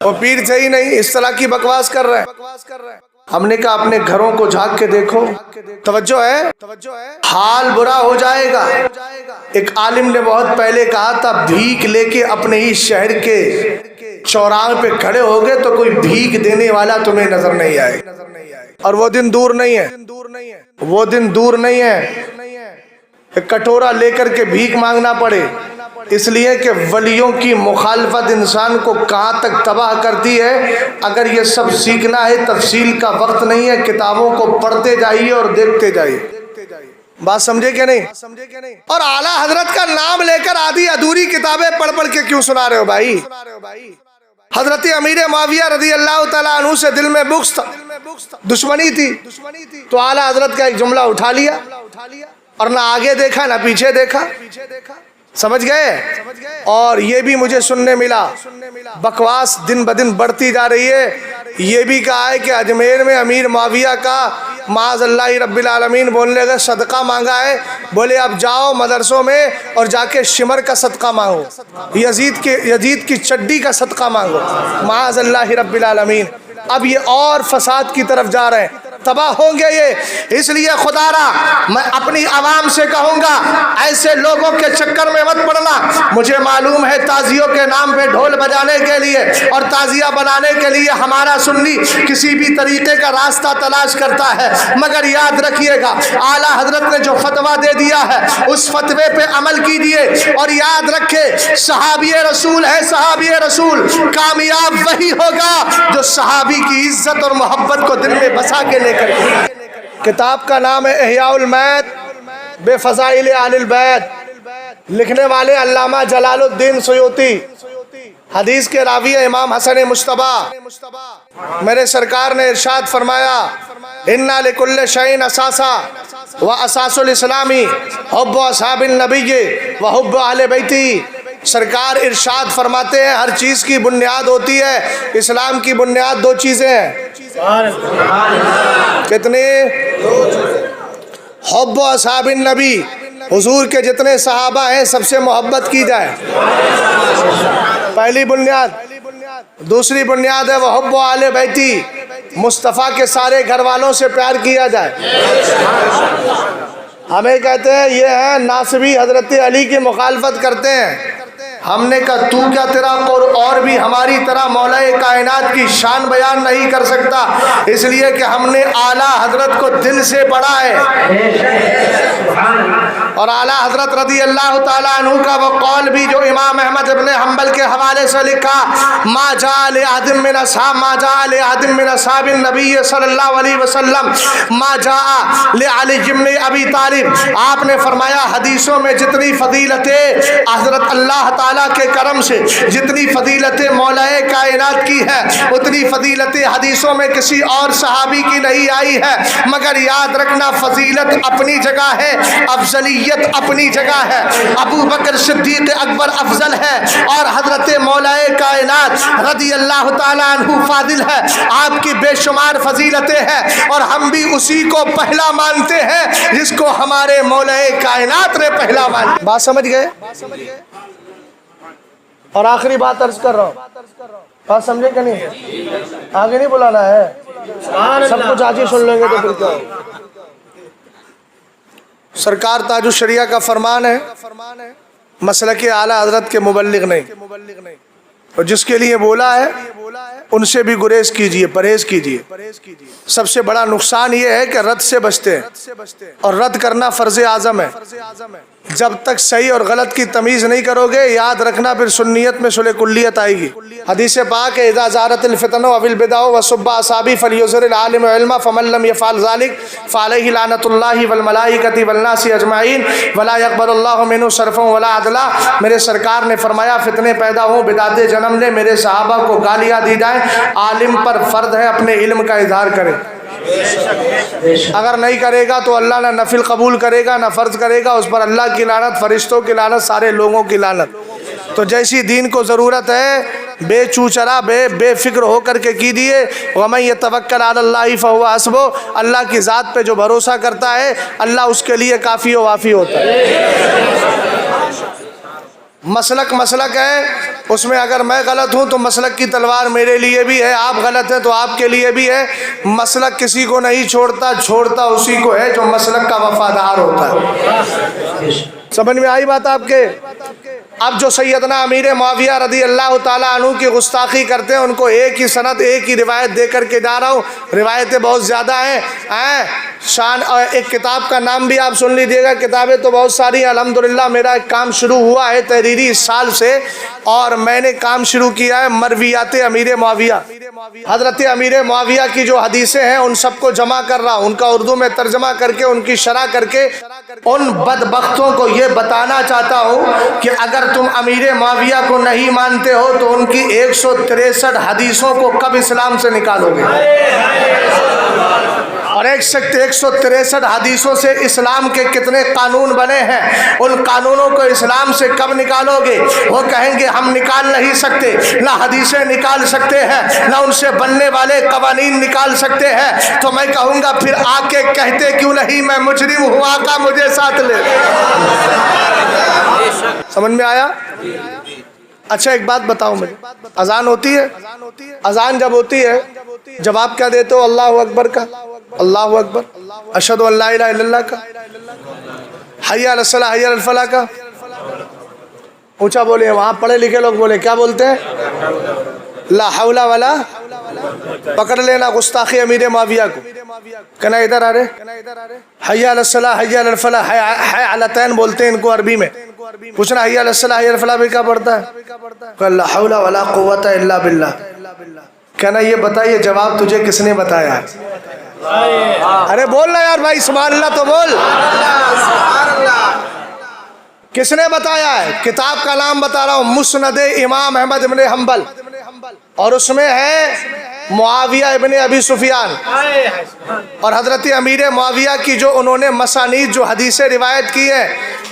وہ پیر تھے ہی نہیں, اس طرح کی بکواس کر رہے ہیں. ہم نے کہا اپنے گھروں کو جھانک کے دیکھو, توجہ ہے, حال برا ہو جائے گا. ایک عالم نے بہت پہلے کہا تھا بھیک لے کے اپنے ہی شہر کے چوراہے پہ کھڑے ہوگے تو کوئی بھیک دینے والا تمہیں نظر نہیں آئے. اور وہ دن دور نہیں ہے, ایک کٹورا لے کر کے بھیک مانگنا پڑے, اس لیے کہ ولیوں کی مخالفت انسان کو کہاں تک تباہ کرتی ہے. اگر یہ سب سیکھنا ہے تفصیل کا وقت نہیں ہے, کتابوں کو پڑھتے جائیے اور دیکھتے جائیے. بات سمجھے کہ نہیں؟ اور اعلیٰ حضرت کا نام لے کر آدھی ادھوری کتابیں پڑھ کے کیوں سنا رہے ہو بھائی؟ حضرت امیر معاویہ رضی اللہ تعالیٰ عنہ سے دل میں بغض تھا, دشمنی تھی, تو اعلیٰ حضرت کا ایک جملہ اٹھا لیا اور نہ آگے دیکھا نہ پیچھے دیکھا. سمجھ گئے؟ اور یہ بھی مجھے سننے ملا, بکواس دن بدن بڑھتی جا رہی ہے. یہ بھی کہا ہے کہ اجمیر میں امیر معاویہ کا معاذ اللہ رب العالمین بولنے لگے صدقہ مانگا ہے، بولے اب جاؤ مدرسوں میں اور جا کے شمر کا صدقہ مانگو، یزید کی چڈی کا صدقہ مانگو، معاذ اللہ رب العالمین۔ اب یہ اور فساد کی طرف جا رہے ہیں، تباہ ہوں گے یہ۔ اس لیے خدا را میں اپنی عوام سے کہوں گا ایسے لوگوں کے چکر میں مت پڑنا۔ مجھے معلوم ہے تعزیوں کے نام پہ ڈھول بجانے کے لیے اور تعزیہ بنانے کے لیے ہمارا سنی کسی بھی طریقے کا راستہ تلاش کرتا ہے، مگر یاد رکھیے گا اعلیٰ حضرت نے جو فتویٰ دے دیا ہے اس فتوے پہ عمل کیجیے، اور یاد رکھے صحابی رسول ہے، صحابی رسول کامیاب وہی ہوگا جو صحابی کی عزت اور محبت کو دل میں بسا کے لے کر کے۔ کتاب کا نام ہے احیاء المیت بے فضائل آل البیت، لکھنے والے علامہ جلال الدین سیوطی، حدیث کے راوی امام حسن مجتبیٰ۔ میرے سرکار نے ارشاد فرمایا اِنَّ لِكُلِّ شَيْءٍ أَسَاسًا وَأَسَاسُ الْإِسْلَامِ حُبُّ أَصْحَابِ النَّبِيِّ وَحُبُّ أَهْلِ بَيْتِهِ۔ سرکار ارشاد فرماتے ہیں ہر چیز کی بنیاد ہوتی ہے، اسلام کی بنیاد دو چیزیں ہیں۔ کتنی؟ حب اصحاب النبی، حضور کے جتنے صحابہ ہیں سب سے محبت کی جائے، پہلی بنیاد۔ دوسری بنیاد ہے وہ حب آل بیتی، مصطفیٰ کے سارے گھر والوں سے پیار کیا جائے۔ ہمیں کہتے ہیں یہ ہیں ناصبی، حضرت علی کی مخالفت کرتے ہیں۔ ہم نے کہا تو کیا تیرا اور بھی ہماری طرح مولا کائنات کی شان بیان نہیں کر سکتا، اس لیے کہ ہم نے اعلیٰ حضرت کو دل سے پڑھا ہے۔ اور اعلیٰ حضرت رضی اللہ تعالیٰ عنہ کا وہ قول بھی جو امام احمد ابن حنبل کے حوالے سے لکھا، ما جاء لأحد من اصحاب النبی صلی اللہ علیہ وسلم ما جاء لعلی بن ابی طالب۔ آپ نے فرمایا حدیثوں میں جتنی فضیلتیں حضرت اللہ تعالیٰ کے کرم سے، جتنی فضیلتیں مولا کائنات کی ہے اتنی فضیلتیں حدیثوں میں کسی اور صحابی کی نہیں آئی ہے، مگر یاد رکھنا فضیلت اپنی جگہ ہے، افضلیت اپنی جگہ ہے۔ ابو بکر صدیق اکبر افضل ہے اور حضرت مولا کائنات رضی اللہ تعالیٰ عنہ فاضل ہے، آپ کی بے شمار فضیلتیں ہیں، اور ہم بھی اسی کو پہلا مانتے ہیں جس کو ہمارے مولا کائنات نے پہلا مانا۔ بات سمجھ گئے؟ اور آخری بات عرض کر رہا ہوں، بات سمجھے کہ نہیں؟ آگے نہیں بلانا ہے، سب کچھ آج ہی سن لیں گے تو پھر کیا؟ سرکار تاج الشریعہ کا فرمان ہے مسلک اعلیٰ حضرت کے مبلغ نہیں، اور جس کے لیے بولا ہے ان سے بھی گریز کیجئے، پرہیز کیجئے۔ سب سے بڑا نقصان یہ ہے کہ رد سے بچتے ہیں، اور رد کرنا فرض اعظم ہے۔ جب تک صحیح اور غلط کی تمیز نہیں کرو گے، یاد رکھنا پھر سنیت میں صلح کلیت آئے گی۔ حدیث پاک ہے اذا زارت الفتن او البدع وسب اصحابی فلیظہر العالم علما فمن لم يفعل ذلك فعليه لعنۃ اللہ والملائکۃ والناس اجمعین ولا يقبل اللہ منه صرفا ولا عدلا۔ میرے سرکار نے فرمایا فتنے پیدا ہوں، بدعتیں جنم لیں، میرے صحابہ کو گالیاں دی جائیں، عالم پر فرض ہے اپنے علم کا اظہار کرے۔ اگر نہیں کرے گا تو اللہ نہ نفل قبول کرے گا نہ فرض کرے گا، اس پر اللہ کی لعنت، فرشتوں کی لعنت، سارے لوگوں کی لعنت۔ تو جیسی دین کو ضرورت ہے بے چوچرا بے فکر ہو کر کے کیجیے۔ وَمَن يَتَوَكَّلْ عَلَى اللَّهِ فَهُوَ حَسْبُهُ، اللہ کی ذات پہ جو بھروسہ کرتا ہے اللہ اس کے لیے کافی و وافی ہوتا ہے۔ مسلک ہے، اس میں اگر میں غلط ہوں تو مسلک کی تلوار میرے لیے بھی ہے، آپ غلط ہیں تو آپ کے لیے بھی ہے۔ مسلک کسی کو نہیں چھوڑتا اسی کو ہے جو مسلک کا وفادار ہوتا ہے۔ سمجھ میں آئی بات آپ کے؟ اب جو سیدنا امیر معاویہ رضی اللہ تعالیٰ عنہ کی گستاخی کرتے ہیں ان کو ایک ہی سند ایک ہی روایت دے کر کے جا رہا ہوں، روایتیں بہت زیادہ ہیں۔ شان ایک کتاب کا نام بھی آپ سن لیجیے گا، کتابیں تو بہت ساری ہیں۔ الحمدللہ میرا ایک کام شروع ہوا ہے تحریری اس سال سے، اور میں نے کام شروع کیا ہے مرویات امیر معاویہ۔ حضرت امیر معاویہ کی جو حدیثیں ہیں ان سب کو جمع کر رہا ہوں، ان کا اردو میں ترجمہ کر کے ان کی شرح کر کے ان بدبختوں کو یہ بتانا چاہتا ہوں کہ اگر تم امیر معاویہ کو نہیں مانتے ہو تو ان کی 163 حدیثوں کو کب اسلام سے نکالو گے؟ اور 163 حدیثوں سے اسلام کے کتنے قانون بنے ہیں، ان قانونوں کو اسلام سے کب نکالو گے؟ وہ کہیں گے ہم نکال نہیں سکتے، نہ حدیثیں نکال سکتے ہیں، نہ ان سے بننے والے قوانین نکال سکتے ہیں۔ تو میں کہوں گا پھر آ کے کہتے کیوں نہیں میں مجرم ہوں، آقا مجھے ساتھ لے۔ سمجھ میں آیا؟ اچھا ایک بات بتاؤ مجھے، اذان ہوتی ہے، اذان جب ہوتی ہے جواب کیا دیتے ہو؟ اللہ اکبر کا، اللہ اکبر، اشہد ان لا الہ الا اللہ کا، حی علی الصلاۃ حی علی الفلاح کا، اونچا بولے۔ وہاں پڑھے لکھے لوگ بولے کیا بولتے ہیں؟ لا حول ولا، پکڑ لینا گستاخی امیر معاویہ کو، کہنا ادھر آ رہے، حی علی الصلاۃ حی علی الفلاح، حی علتین بولتے ہیں ان کو عربی میں۔ پوچھنا حی علی الصلاۃ حی علی الفلاح بھی کیا پڑھتا ہے؟ لا حول ولا قوت الا باللہ۔ کہنا یہ بتائیے جواب تجھے کس نے بتایا؟ ارے بول نا یار بھائی، سبحان اللہ تو بول۔ کس نے بتایا ہے؟ کتاب کا نام بتا رہا ہوں، مسند امام احمد ابن حنبل، اور اس میں ہے معاویہ ابن ابی سفیان اور حضرت امیر معاویہ کی جو انہوں نے مسانید جو حدیثیں روایت کی ہیں،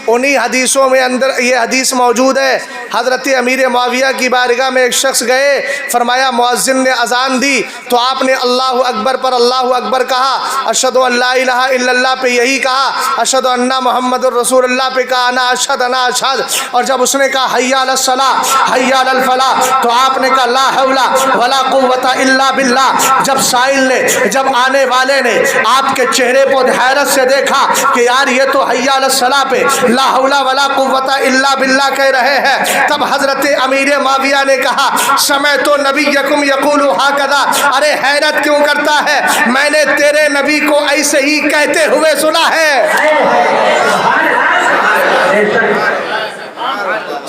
انہی حدیثوں میں اندر یہ حدیث موجود ہے۔ حضرت امیر معاویہ کی بارگاہ میں ایک شخص گئے، فرمایا مؤذن نے اذان دی تو آپ نے اللہ اکبر پر اللہ اکبر کہا، اشہد ان لا الہ الا اللہ پہ یہی کہا، اشہد ان محمد الرسول اللہ پہ کہا، انا اشہد انا اشہد۔ اور جب اس نے کہا حی علی الصلاۃ حی علی الفلاح تو آپ نے کہا لا حول ولا قوت الا باللہ۔ جب سائل نے، جب آنے والے نے آپ کے چہرے کو حیرت سے دیکھا کہ یار یہ تو حی علی الصلاۃ پہ لا حول ولا قوت الا باللہ کہہ رہے ہیں، تب حضرت امیر معاویہ نے کہا سمعت نبیکم یقول ہکذا، ارے حیرت کیوں کرتا ہے، میں نے تیرے نبی کو ایسے ہی کہتے ہوئے سنا ہے۔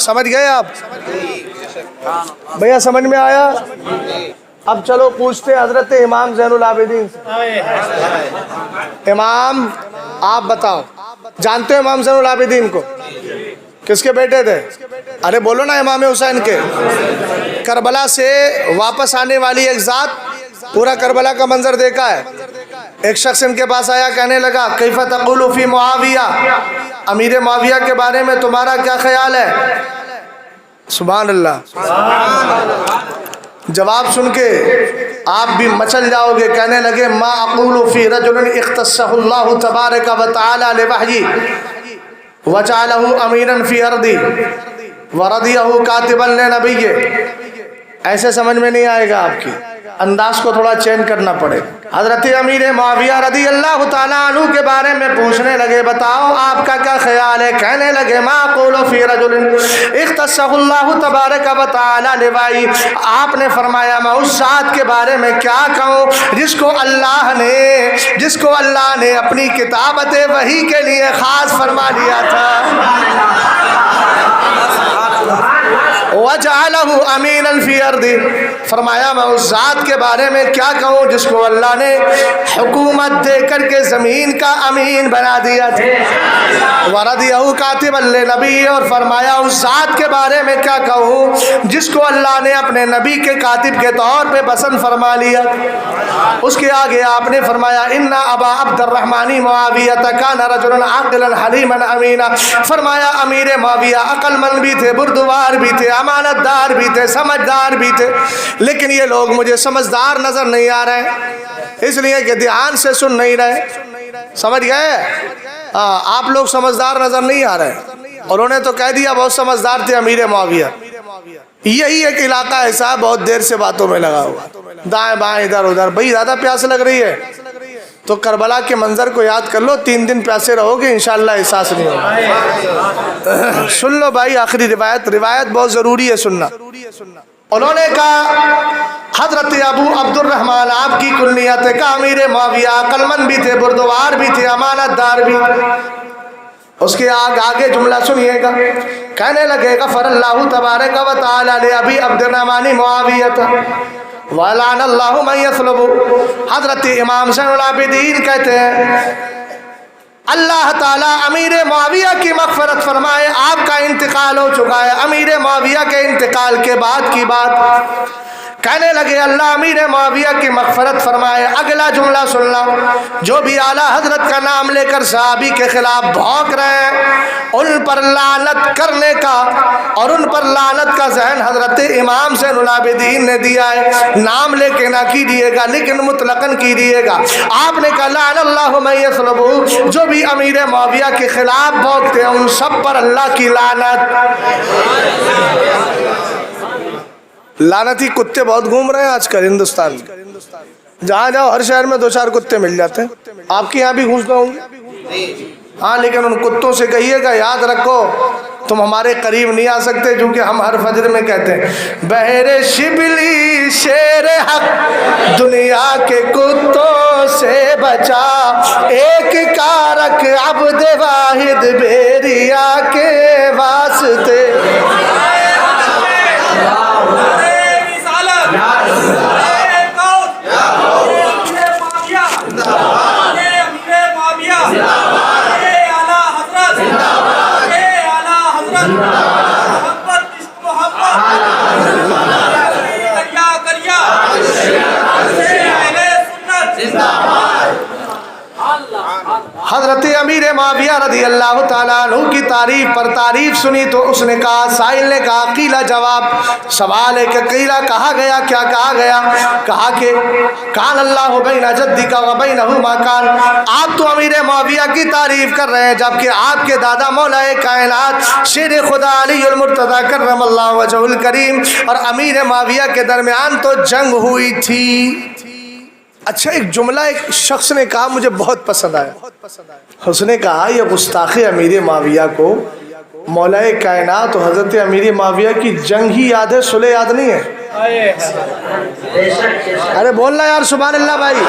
سمجھ گئے آپ بھیا؟ سمجھ میں آیا؟ اب چلو پوچھتے حضرت امام زین العابدین سے۔ امام آپ بتاؤ، جانتے ہو امام زین العابدین کو؟ کس کے بیٹے تھے؟ ارے بولو نا، امام حسین کے۔ کربلا سے واپس آنے والی ایک ذات پورا کربلا کا منظر دیکھا ہے۔ ایک شخص ان کے پاس آیا، کہنے لگا کیف تقول فی معاویہ، امیر معاویہ کے بارے میں تمہارا کیا خیال ہے؟ سبحان اللہ۔ جواب سن کے آپ بھی مچل جاؤ گے، کہنے لگے ما اقول فی رجل اختصہ اللہ تبارک و تعالی لوحی وجعلہ امیرا فی ارضی ورضیہ کاتبا لنبی۔ ایسے سمجھ میں نہیں آئے گا، آپ کی انداز کو تھوڑا چینج کرنا پڑے۔ حضرت امیر معاویہ رضی اللہ تعالیٰ عنہ کے بارے میں پوچھنے لگے بتاؤ آپ کا کیا خیال ہے؟ کہنے لگے ما اقول فی رجل اختصہ اللہ تبارک و تعالی لوحی، آپ نے فرمایا میں اس ذات کے بارے میں کیا کہوں جس کو اللہ نے اپنی کتابت وحی کے لیے خاص فرما لیا تھا۔ وَجَعَلَهُ أَمِينًا فِي أَرْضِ، فرمایا میں اس ذات کے بارے میں کیا کہوں جس کو اللہ نے حکومت دے کر کے زمین کا امین بنا دیا تھا۔ وَرَضِيَهُ كَاتِبًا لِنَبِيِّ، اور فرمایا اس ذات کے بارے میں کیا کہوں جس کو اللہ نے اپنے نبی کے کاتب کے طور پہ پسند فرما لیا۔ اس کے آگے آپ نے فرمایا ان ابا عبد الرحمن معاویہ کان رجلا عاقلا حلیما امینا، فرمایا امیر معاویہ عقل مند بھی تھے، بردبار بھی تھے، امانت دار بھی تھے، سمجھدار بھی تھے، لیکن یہ لوگ مجھے سمجھدار نظر نہیں آ رہے، اس لیے کہ دھیان سے سن نہیں رہے۔ سمجھ گئے؟ آپ لوگ سمجھدار نظر نہیں آ رہے، اور انہوں نے تو کہہ دیا بہت سمجھدار تھے امیر معاویہ۔ یہی ایک علاقہ ایسا بہت دیر سے باتوں میں لگا ہوا، دائیں بائیں ادھر ادھر، بھئی زیادہ پیاس لگ رہی ہے تو کربلا کے منظر کو یاد کر لو، 3 دن پیاسے رہو گے انشاءاللہ احساس نہیں ہوگا۔ سن لو بھائی آخری روایت بہت ضروری ہے سننا۔ انہوں نے کہا حضرت ابو عبد الرحمن آپ کی کنیت ہے کہ امیر معاویہ عقل مند بھی تھے، بردبار بھی تھے، امانت دار بھی۔ اس کے آگے جملہ سنیے گا، کہنے لگے غفر اللہ تبارک و تعالی لأبی عبد الرحمن معاویہ وَلَعَنَ اللَّهُ مَنْ يَطْلُبُ۔ حضرت امام زین العابدین کہتے ہیں اللہ تعالیٰ امیر معاویہ کی مغفرت فرمائے، آپ کا انتقال ہو چکا ہے۔ امیر معاویہ کے انتقال کے بعد کی بات کہنے لگے اللہ امیر معاویہ کی مغفرت فرمائے۔ اگلا جملہ سننا، جو بھی اعلیٰ حضرت کا نام لے کر صحابی کے خلاف بھونک رہے ہیں ان پر لعنت کرنے کا اور ان پر لعنت کا ذہن حضرت امام زین العابدین نے دیا ہے۔ نام لے کے نہ کیجیے گا لیکن مطلقاً کیجیے گا۔ آپ نے کہا لعن اللہ من یصلبہ، جو بھی امیر معاویہ کے خلاف بھونکتے ہیں ان سب پر اللہ کی لعنت۔ لعنتی کتے بہت گھوم رہے ہیں آج کل ہندوستان میں، جہاں جاؤ ہر شہر میں 2-4 کتے مل جاتے ہیں۔ آپ کے یہاں بھی گھومتے ہوں گے؟ ہاں، لیکن ان کتوں سے کہیے گا یاد رکھو تم ہمارے قریب نہیں آ سکتے، کیونکہ ہم ہر فجر میں کہتے ہیں بہر شبلی شیر حق دنیا کے کتوں سے بچا، ایک کارک عبد واحد بیریا کے واسطے۔ حضرت امیر معاویہ رضی اللہ تعالیٰ عنہ کی تعریف پر تعریف سنی تو اس نے کہا، سائل نے کہا قیلہ، جواب سوال ہے کہ قیلہ کہا گیا، کیا کہا گیا؟ کہا کہ کان اللہ بین جدک و بینہ ما کان، آپ تو امیر معاویہ کی تعریف کر رہے ہیں جبکہ آپ کے دادا مولا کائنات شیر خدا علی المرتضی کرم اللہ وجہہ الکریم اور امیر معاویہ کے درمیان تو جنگ ہوئی تھی۔ اچھا، ایک جملہ ایک شخص نے کہا مجھے بہت پسند آیا۔ اس نے کہا یہ گستاخ امیر معاویہ کو مولا کائنات و حضرت امیر معاویہ کی جنگ ہی یاد ہے، صلح یاد نہیں ہے؟ ارے بولنا یار سبحان اللہ بھائی۔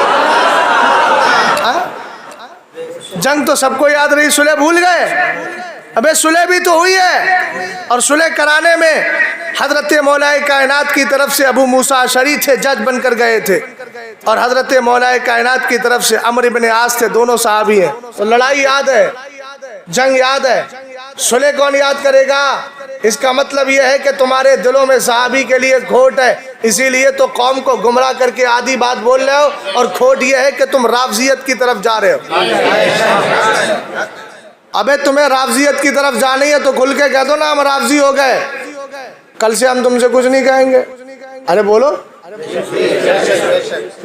جنگ تو سب کو یاد رہی، صلح بھول گئے؟ ابے صلح بھی تو ہوئی ہے، اور صلح کرانے میں حضرت مولا کائنات کی طرف سے ابو موسیٰ اشعری تھے، جج بن کر گئے تھے، اور حضرت مولا کائنات کی طرف سے عمرو بن عاص تھے، دونوں صحابی ہیں۔ تو لڑائی یاد ہے، جنگ یاد ہے، صلح کون یاد کرے گا؟ اس کا مطلب یہ ہے کہ تمہارے دلوں میں صحابی کے لیے کھوٹ ہے، اسی لیے تو قوم کو گمراہ کر کے آدھی بات بول رہے ہو، اور کھوٹ یہ ہے کہ تم رافضیت کی طرف جا رہے ہو۔ ابے تمہیں رافضیت کی طرف جانی ہے تو کھل کے کہہ دو نا ہم رافضی ہو گئے، کل سے ہم تم سے کچھ نہیں کہیں گے۔ ارے بولو۔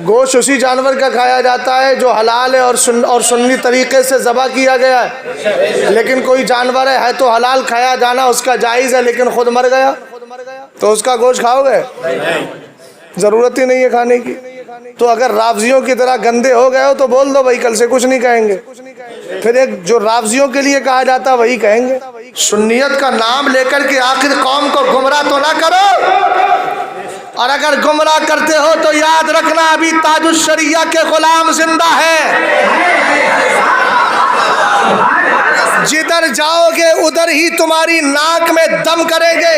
گوشت اسی جانور کا کھایا جاتا ہے جو حلال ہے اور سنی طریقے سے ذبح کیا گیا ہے، لیکن کوئی جانور ہے تو حلال کھایا جانا اس کا جائز ہے لیکن خود مر گیا تو اس کا گوشت کھاؤ گے؟ ضرورت ہی نہیں ہے کھانے کی۔ تو اگر رافضیوں کی طرح گندے ہو گئے ہو تو بول دو بھائی کل سے کچھ نہیں کہیں گے، پھر ایک جو رافضیوں کے لیے کہا جاتا وہی کہیں گے۔ سنیت کا نام لے کر کے آخر قوم کو گمراہ تو نہ کرو، اور اگر گمراہ کرتے ہو تو یاد رکھنا ابھی تاج الشریعہ کے غلام زندہ ہیں، جدھر جاؤ گے ادھر ہی تمہاری ناک میں دم کریں گے،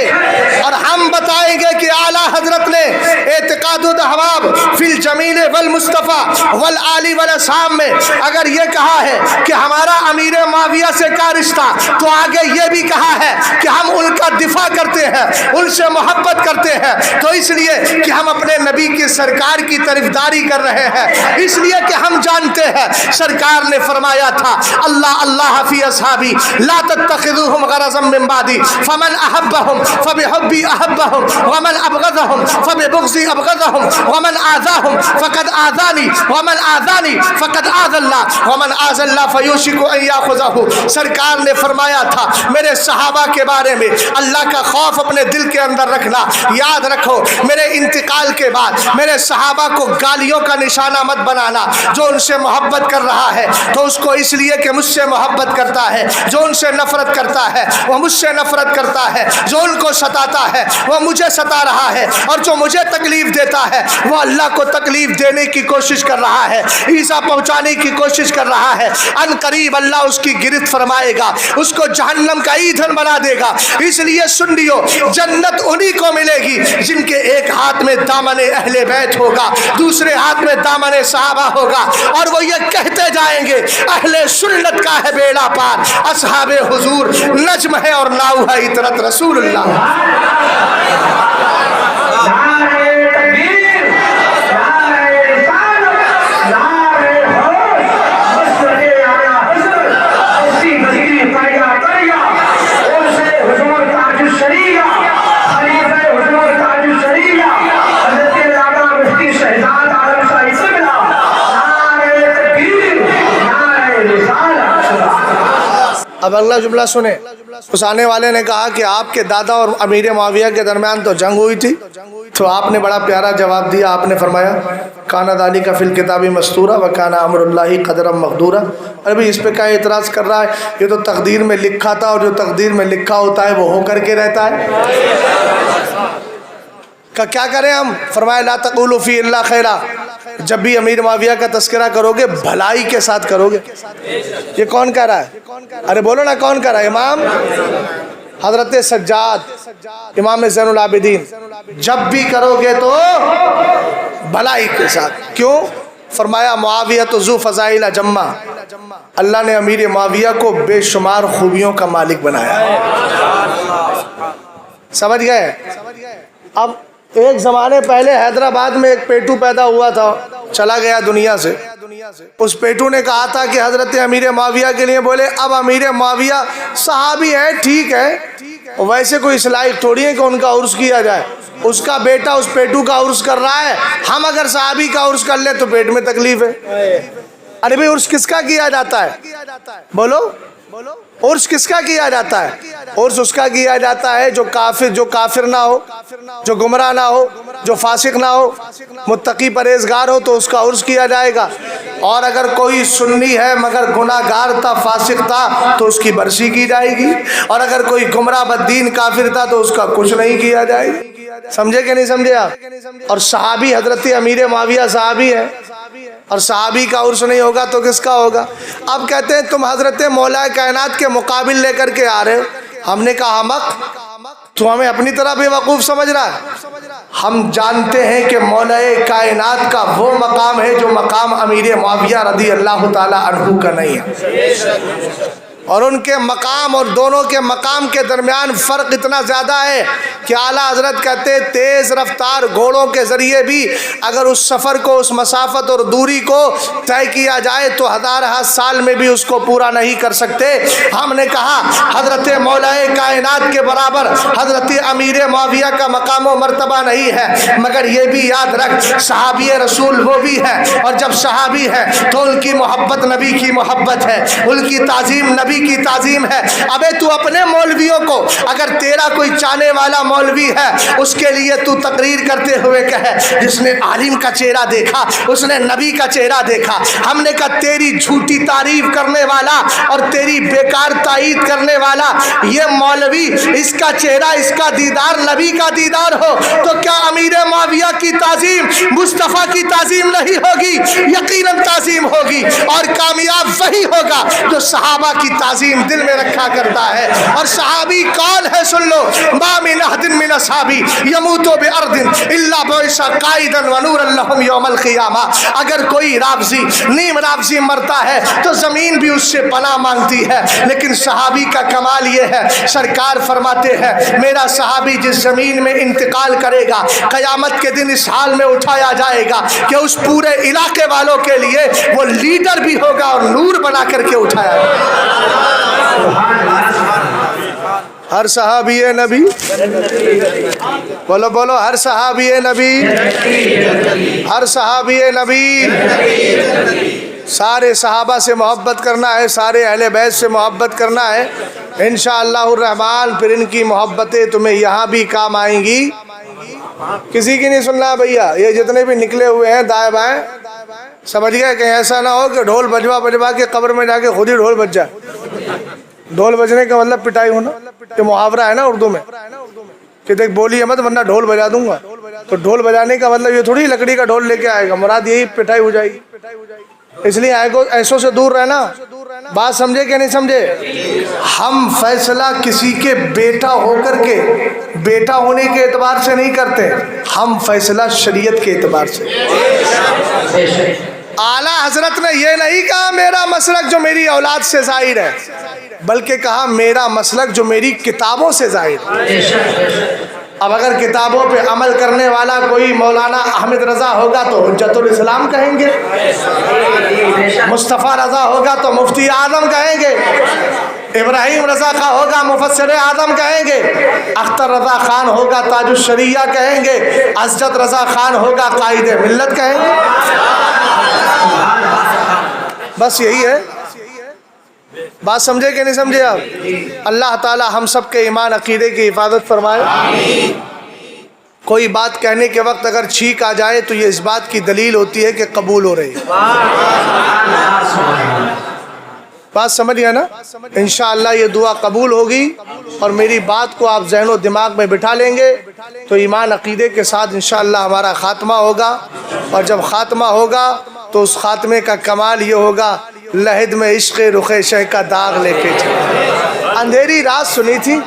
اور ہم بتائیں گے کہ اعلیٰ حضرت نے اعتقاد الحباب فی الجمیل والمصطفیٰ والآل والاصحاب میں اگر یہ کہا ہے کہ ہمارا امیر معاویہ سے کیا رشتہ، تو آگے یہ بھی کہا ہے کہ ہم ان کا دفاع کرتے ہیں، ان سے محبت کرتے ہیں، تو اس لیے کہ ہم اپنے نبی کی سرکار کی طرفداری کر رہے ہیں، اس لیے کہ ہم جانتے ہیں سرکار نے فرمایا تھا اللہ اللہ فی اصحابی لا تتخذوهم غرضا من بعدی فمن احبهم فبحبی احبهم ومن ابغضهم فببغضی ابغضهم ومن آذاهم فقد آذانی ومن آذانی فقد آذى اللہ ومن آذى اللہ فیوشک ان یاخذہ۔ سرکار نے فرمایا تھا میرے صحابہ کے بارے میں اللہ کا خوف اپنے دل کے اندر رکھنا، یاد رکھو میرے انتقال کے بعد میرے صحابہ کو گالیوں کا نشانہ مت بنانا۔ جو ان سے محبت کر رہا ہے تو اس کو اس لیے کہ مجھ سے محبت کرتا ہے، جو ان سے نفرت کرتا ہے وہ مجھ سے نفرت کرتا ہے، جو ان کو ستاتا ہے وہ مجھے ستا رہا ہے، اور جو مجھے تکلیف دیتا ہے وہ اللہ کو تکلیف دینے کی کوشش کر رہا ہے، ایذا پہنچانے کی کوشش کر رہا ہے۔ ان قریب اللہ اس کی گرفت فرمائے گا، اس کو جہنم کا ایندھن بنا دے گا۔ اس لیے سنیو، جنت انہی کو ملے گی جن کے ایک ہاتھ میں دامن اہل بیت ہوگا، دوسرے ہاتھ میں دامن صحابہ ہوگا، اور وہ یہ کہتے جائیں گے اہل سنت کا ہے بیڑا پار، اصحاب حضور نجم ہے اور ناؤ ہے عطرت رسول اللہ۔ اب اگلا جملہ سنیں. اس آنے والے نے کہا کہ آپ کے دادا اور امیر معاویہ کے درمیان تو جنگ ہوئی تھی. تو آپ نے بڑا پیارا جواب دیا. آپ نے فرمایا کانا ذالک فی الکتاب مستورا وکانا امر اللہ قدرا مقدورا. ابھی اس پہ کیا اعتراض کر رہا ہے؟ یہ تو تقدیر میں لکھا تھا، اور جو تقدیر میں لکھا ہوتا ہے وہ ہو کر کے رہتا ہے. کیا کریں ہم؟ فرمایا لا تقولوا فی الا خیرا. جب بھی امیر معاویہ کا تذکرہ کرو گے بھلائی کے ساتھ کرو گے. یہ کون کہہ رہا ہے؟ ارے بولو نا کون کہہ رہا ہے؟ امام حضرت سجاد امام زین العابدین. جب بھی کرو گے تو بھلائی کے ساتھ. کیوں؟ فرمایا معاویہ تو ذو فضائل جمع. اللہ نے امیر معاویہ کو بے شمار خوبیوں کا مالک بنایا. سمجھ گئے؟ اب ایک زمانے پہلے حیدرآباد میں ایک پیٹو پیدا ہوا تھا، چلا گیا دنیا سے. اس پیٹو نے کہا تھا کہ حضرت امیر معاویہ کے لیے بولے اب امیر معاویہ صحابی ہے ٹھیک ہے، ویسے کوئی اس لائق تھوڑی ہے کہ ان کا عرس کیا جائے. اس کا بیٹا اس پیٹو کا عرس کر رہا ہے، ہم اگر صحابی کا عرس کر لیں تو پیٹ میں تکلیف ہے. ارے بھائی عرس کس کا کیا جاتا ہے؟ بولو عرس کس کا کیا جاتا ہے؟ عرس اس کا کیا جاتا ہے جو کافر نہ ہو، جو گمراہ نہ ہو، جو فاسق نہ ہو، متقی پرہیزگار ہو تو اس کا عرس کیا جائے گا. اور اگر کوئی سنی ہے مگر گناہ گار تھا، فاسق تھا، تو اس کی برسی کی جائے گی. اور اگر کوئی گمراہ بددین کافر تھا تو اس کا کچھ نہیں کیا جائے گا. سمجھے کہ نہیں سمجھے آپ؟ اور صحابی حضرت امیر معاویہ صحابی ہے، اور صحابی کا عرس نہیں ہوگا تو کس کا ہوگا؟ اب کہتے ہیں تم حضرت مولا کائنات کے مقابل لے کر کے آ رہے ہو. ہم نے کہا حمق، تو ہمیں اپنی طرح بے وقوف سمجھ رہا ہے. ہم جانتے ہیں کہ مولا کائنات کا وہ مقام ہے جو مقام امیر معاویہ رضی اللہ تعالی عنہ کا نہیں ہے. اور ان کے مقام اور دونوں کے مقام کے درمیان فرق اتنا زیادہ ہے کہ اعلیٰ حضرت کہتے ہیں تیز رفتار گھوڑوں کے ذریعے بھی اگر اس سفر کو، اس مسافت اور دوری کو طے کیا جائے تو ہزارہ سال میں بھی اس کو پورا نہیں کر سکتے. ہم نے کہا حضرت مولا کائنات کے برابر حضرت امیر معاویہ کا مقام و مرتبہ نہیں ہے، مگر یہ بھی یاد رکھ صحابی رسول وہ بھی ہے، اور جب صحابی ہے تو ان کی محبت نبی کی محبت ہے، ان کی تعظیم نبی کی تعظیم ہے. ابے تو اپنے مولویوں کو، اگر تیرا کوئی چاہنے والا مولوی ہے اس کے لیے تو تقریر کرتے ہوئے کہے جس نے عالم کا چہرہ دیکھا اس نے نبی کا چہرہ دیکھا. ہم نے کہا تیری جھوٹی تعریف کرنے والا اور تیری بیکار تائید کرنے والا یہ مولوی، اس کا چہرہ، اس کا دیدار نبی کا دیدار ہو تو کیا امیر معاویہ کی تعظیم مصطفیٰ کی تعظیم نہیں ہوگی؟ یقیناً تعظیم ہوگی. اور کامیاب وہی ہوگا جو صحابہ کی تعظیم دل میں رکھا کرتا ہے. اور صحابی کون ہے سن لو. ما من احد من اصحابی یموت بارض الا بعث قائدا ونورا لهم یوم القیامہ. اگر کوئی رافضی، نیم رافضی مرتا ہے تو زمین بھی اس سے پناہ مانگتی ہے. لیکن صحابی کا کمال یہ ہے، سرکار فرماتے ہیں میرا صحابی جس زمین میں انتقال کرے گا قیامت کے دن اس حال میں اٹھایا جائے گا کہ اس پورے علاقے والوں کے لیے وہ لیڈر بھی ہوگا اور نور بنا کر کے اٹھایا جائے. ہر صحابی نبی، بولو بولو، ہر صحابی نبی، ہر صحابی نبی. سارے صحابہ سے محبت کرنا ہے، سارے اہل بیت سے محبت کرنا ہے انشاءاللہ الرحمن. پھر ان کی محبتیں تمہیں یہاں بھی کام آئیں گی. کسی کی نہیں سننا بھیا. یہ جتنے بھی نکلے ہوئے ہیں دائیں بائیں، سمجھ گئے کہیں ایسا نہ ہو کہ ڈھول بجوا کے قبر میں جا کے خود ہی ڈھول بج جائے. ڈھول بجنے کا مطلب پٹائی ہونا. یہ محاورہ ہے نا اردو میں کہ دیکھ بولی مت ورنہ ڈھول بجا دوں گا. تو ڈھول بجانے کا مطلب یہ تھوڑی لکڑی کا ڈھول لے کے آئے گا، مراد یہی پٹائی ہو جائے گی. اس لیے ایسوں سے دور رہنا. بات سمجھے کہ نہیں سمجھے؟ ہم فیصلہ کسی کے بیٹا ہو کر کے، بیٹا ہونے کے اعتبار سے نہیں کرتے، ہم فیصلہ شریعت کے اعتبار سے. اعلیٰ حضرت نے یہ نہیں کہا میرا مسلک جو میری اولاد سے ظاہر ہے، بلکہ کہا میرا مسلک جو میری کتابوں سے ظاہر ہے. اب اگر کتابوں پہ عمل کرنے والا کوئی مولانا احمد رضا ہوگا تو حجت الاسلام کہیں گے، مصطفیٰ رضا ہوگا تو مفتی اعظم کہیں گے، ابراہیم رضا کا ہوگا مفسر اعظم کہیں گے، اختر رضا خان ہوگا تاج الشریعہ کہیں گے، اسجد رضا خان ہوگا قائد ملت کہیں گے. بس یہی ہے. بات سمجھے کہ نہیں سمجھے آپ؟ اللہ تعالی ہم سب کے ایمان عقیدے کی حفاظت فرمائے۔ کوئی بات کہنے کے وقت اگر چھینک آ جائے تو یہ اس بات کی دلیل ہوتی ہے کہ قبول ہو رہی ہے۔ بات سمجھ گیا نا؟ انشاءاللہ یہ دعا قبول ہوگی اور میری بات کو آپ ذہن و دماغ میں بٹھا لیں گے تو ایمان عقیدے کے ساتھ انشاءاللہ ہمارا خاتمہ ہوگا، اور جب خاتمہ ہوگا تو اس خاتمے کا کمال یہ ہوگا، لحد میں عشق رخ شہ کا داغ لے کے چلے۔ اندھیری رات سنی تھی،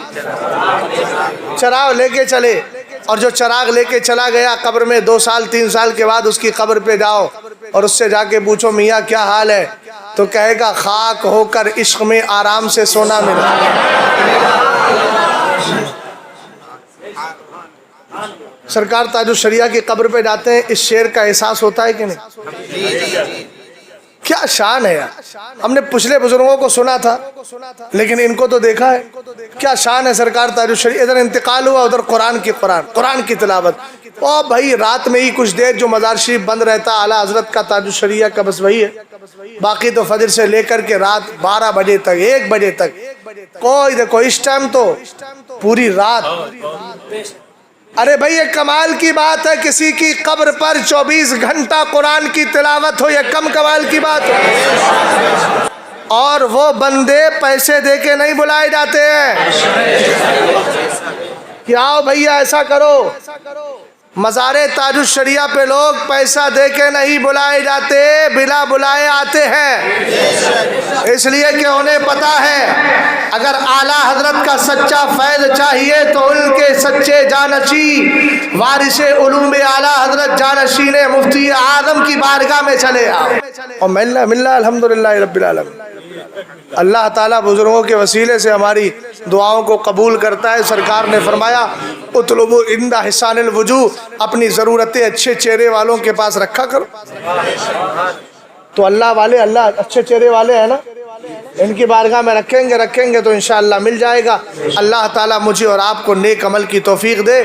چراغ لے کے چلے، اور جو چراغ لے کے چلا گیا قبر میں 2 سال 3 سال کے بعد اس کی قبر پہ جاؤ اور اس سے جا کے پوچھو میاں کیا حال ہے، تو کہے گا خاک ہو کر عشق میں آرام سے سونا ملا۔ سرکار تاج الشریعہ کی قبر پہ جاتے ہیں، اس شعر کا احساس ہوتا ہے کہ نہیں؟ کیا شان ہے یار، ہم نے پچھلے بزرگوں کو سنا تھا لیکن ان کو تو دیکھا ہے، کیا شان ہے سرکار تاج الشریعہ۔ ادھر انتقال ہوا، ادھر قرآن کی تلاوت، اور بھائی رات میں ہی کچھ دیر جو مزار شریف بند رہتا اعلیٰ حضرت کا تاج الشریعہ کا بس وہی ہے، باقی تو فجر سے لے کر کے رات 12 بجے تک 1 بجے تک کوئی دیکھو، اس ٹائم تو پوری رات۔ ارے بھائی یہ کمال کی بات ہے، کسی کی قبر پر 24 گھنٹہ قرآن کی تلاوت ہو، یہ کم کمال کی بات ہے۔ اور وہ بندے پیسے دے کے نہیں بلائے جاتے ہیں کہ آؤ بھیا ایسا کرو، مزار تاج الشریعہ پہ لوگ پیسہ دے کے نہیں بلائے جاتے، بلا بلائے آتے ہیں، اس لیے کہ انہیں پتا ہے اگر اعلیٰ حضرت کا سچا فیض چاہیے تو ان کے سچے جانشین وارث علوم اعلیٰ حضرت جانشین مفتی اعظم کی بارگاہ میں چلے آؤ اور ملنا الحمدللہ رب العالمین۔ اللہ تعالیٰ بزرگوں کے وسیلے سے ہماری دعاؤں کو قبول کرتا ہے۔ سرکار نے فرمایا اطلبوا عند حسان الوجوہ، اپنی ضرورتیں اچھے چہرے والوں کے پاس رکھا کرو۔ تو اللہ والے، اللہ اچھے چہرے والے ہیں نا، ان کی بارگاہ میں رکھیں گے تو انشاءاللہ مل جائے گا۔ اللہ تعالیٰ مجھے اور آپ کو نیک عمل کی توفیق دے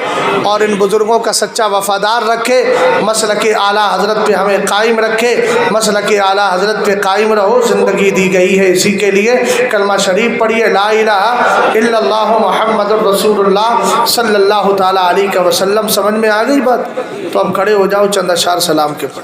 اور ان بزرگوں کا سچا وفادار رکھے، مسلک اعلیٰ حضرت پہ ہمیں قائم رکھے، مسلک اعلیٰ حضرت پہ قائم رہو۔ زندگی دی گئی ہے اسی کے لیے، کلمہ شریف پڑھیے، لا الہ الا اللہ محمد الرسول اللہ صلی اللہ تعالیٰ علیہ وسلم۔ سمجھ میں آ گئی بات؟ تو اب کھڑے ہو جاؤ، چند اشعار سلام کے پڑھ۔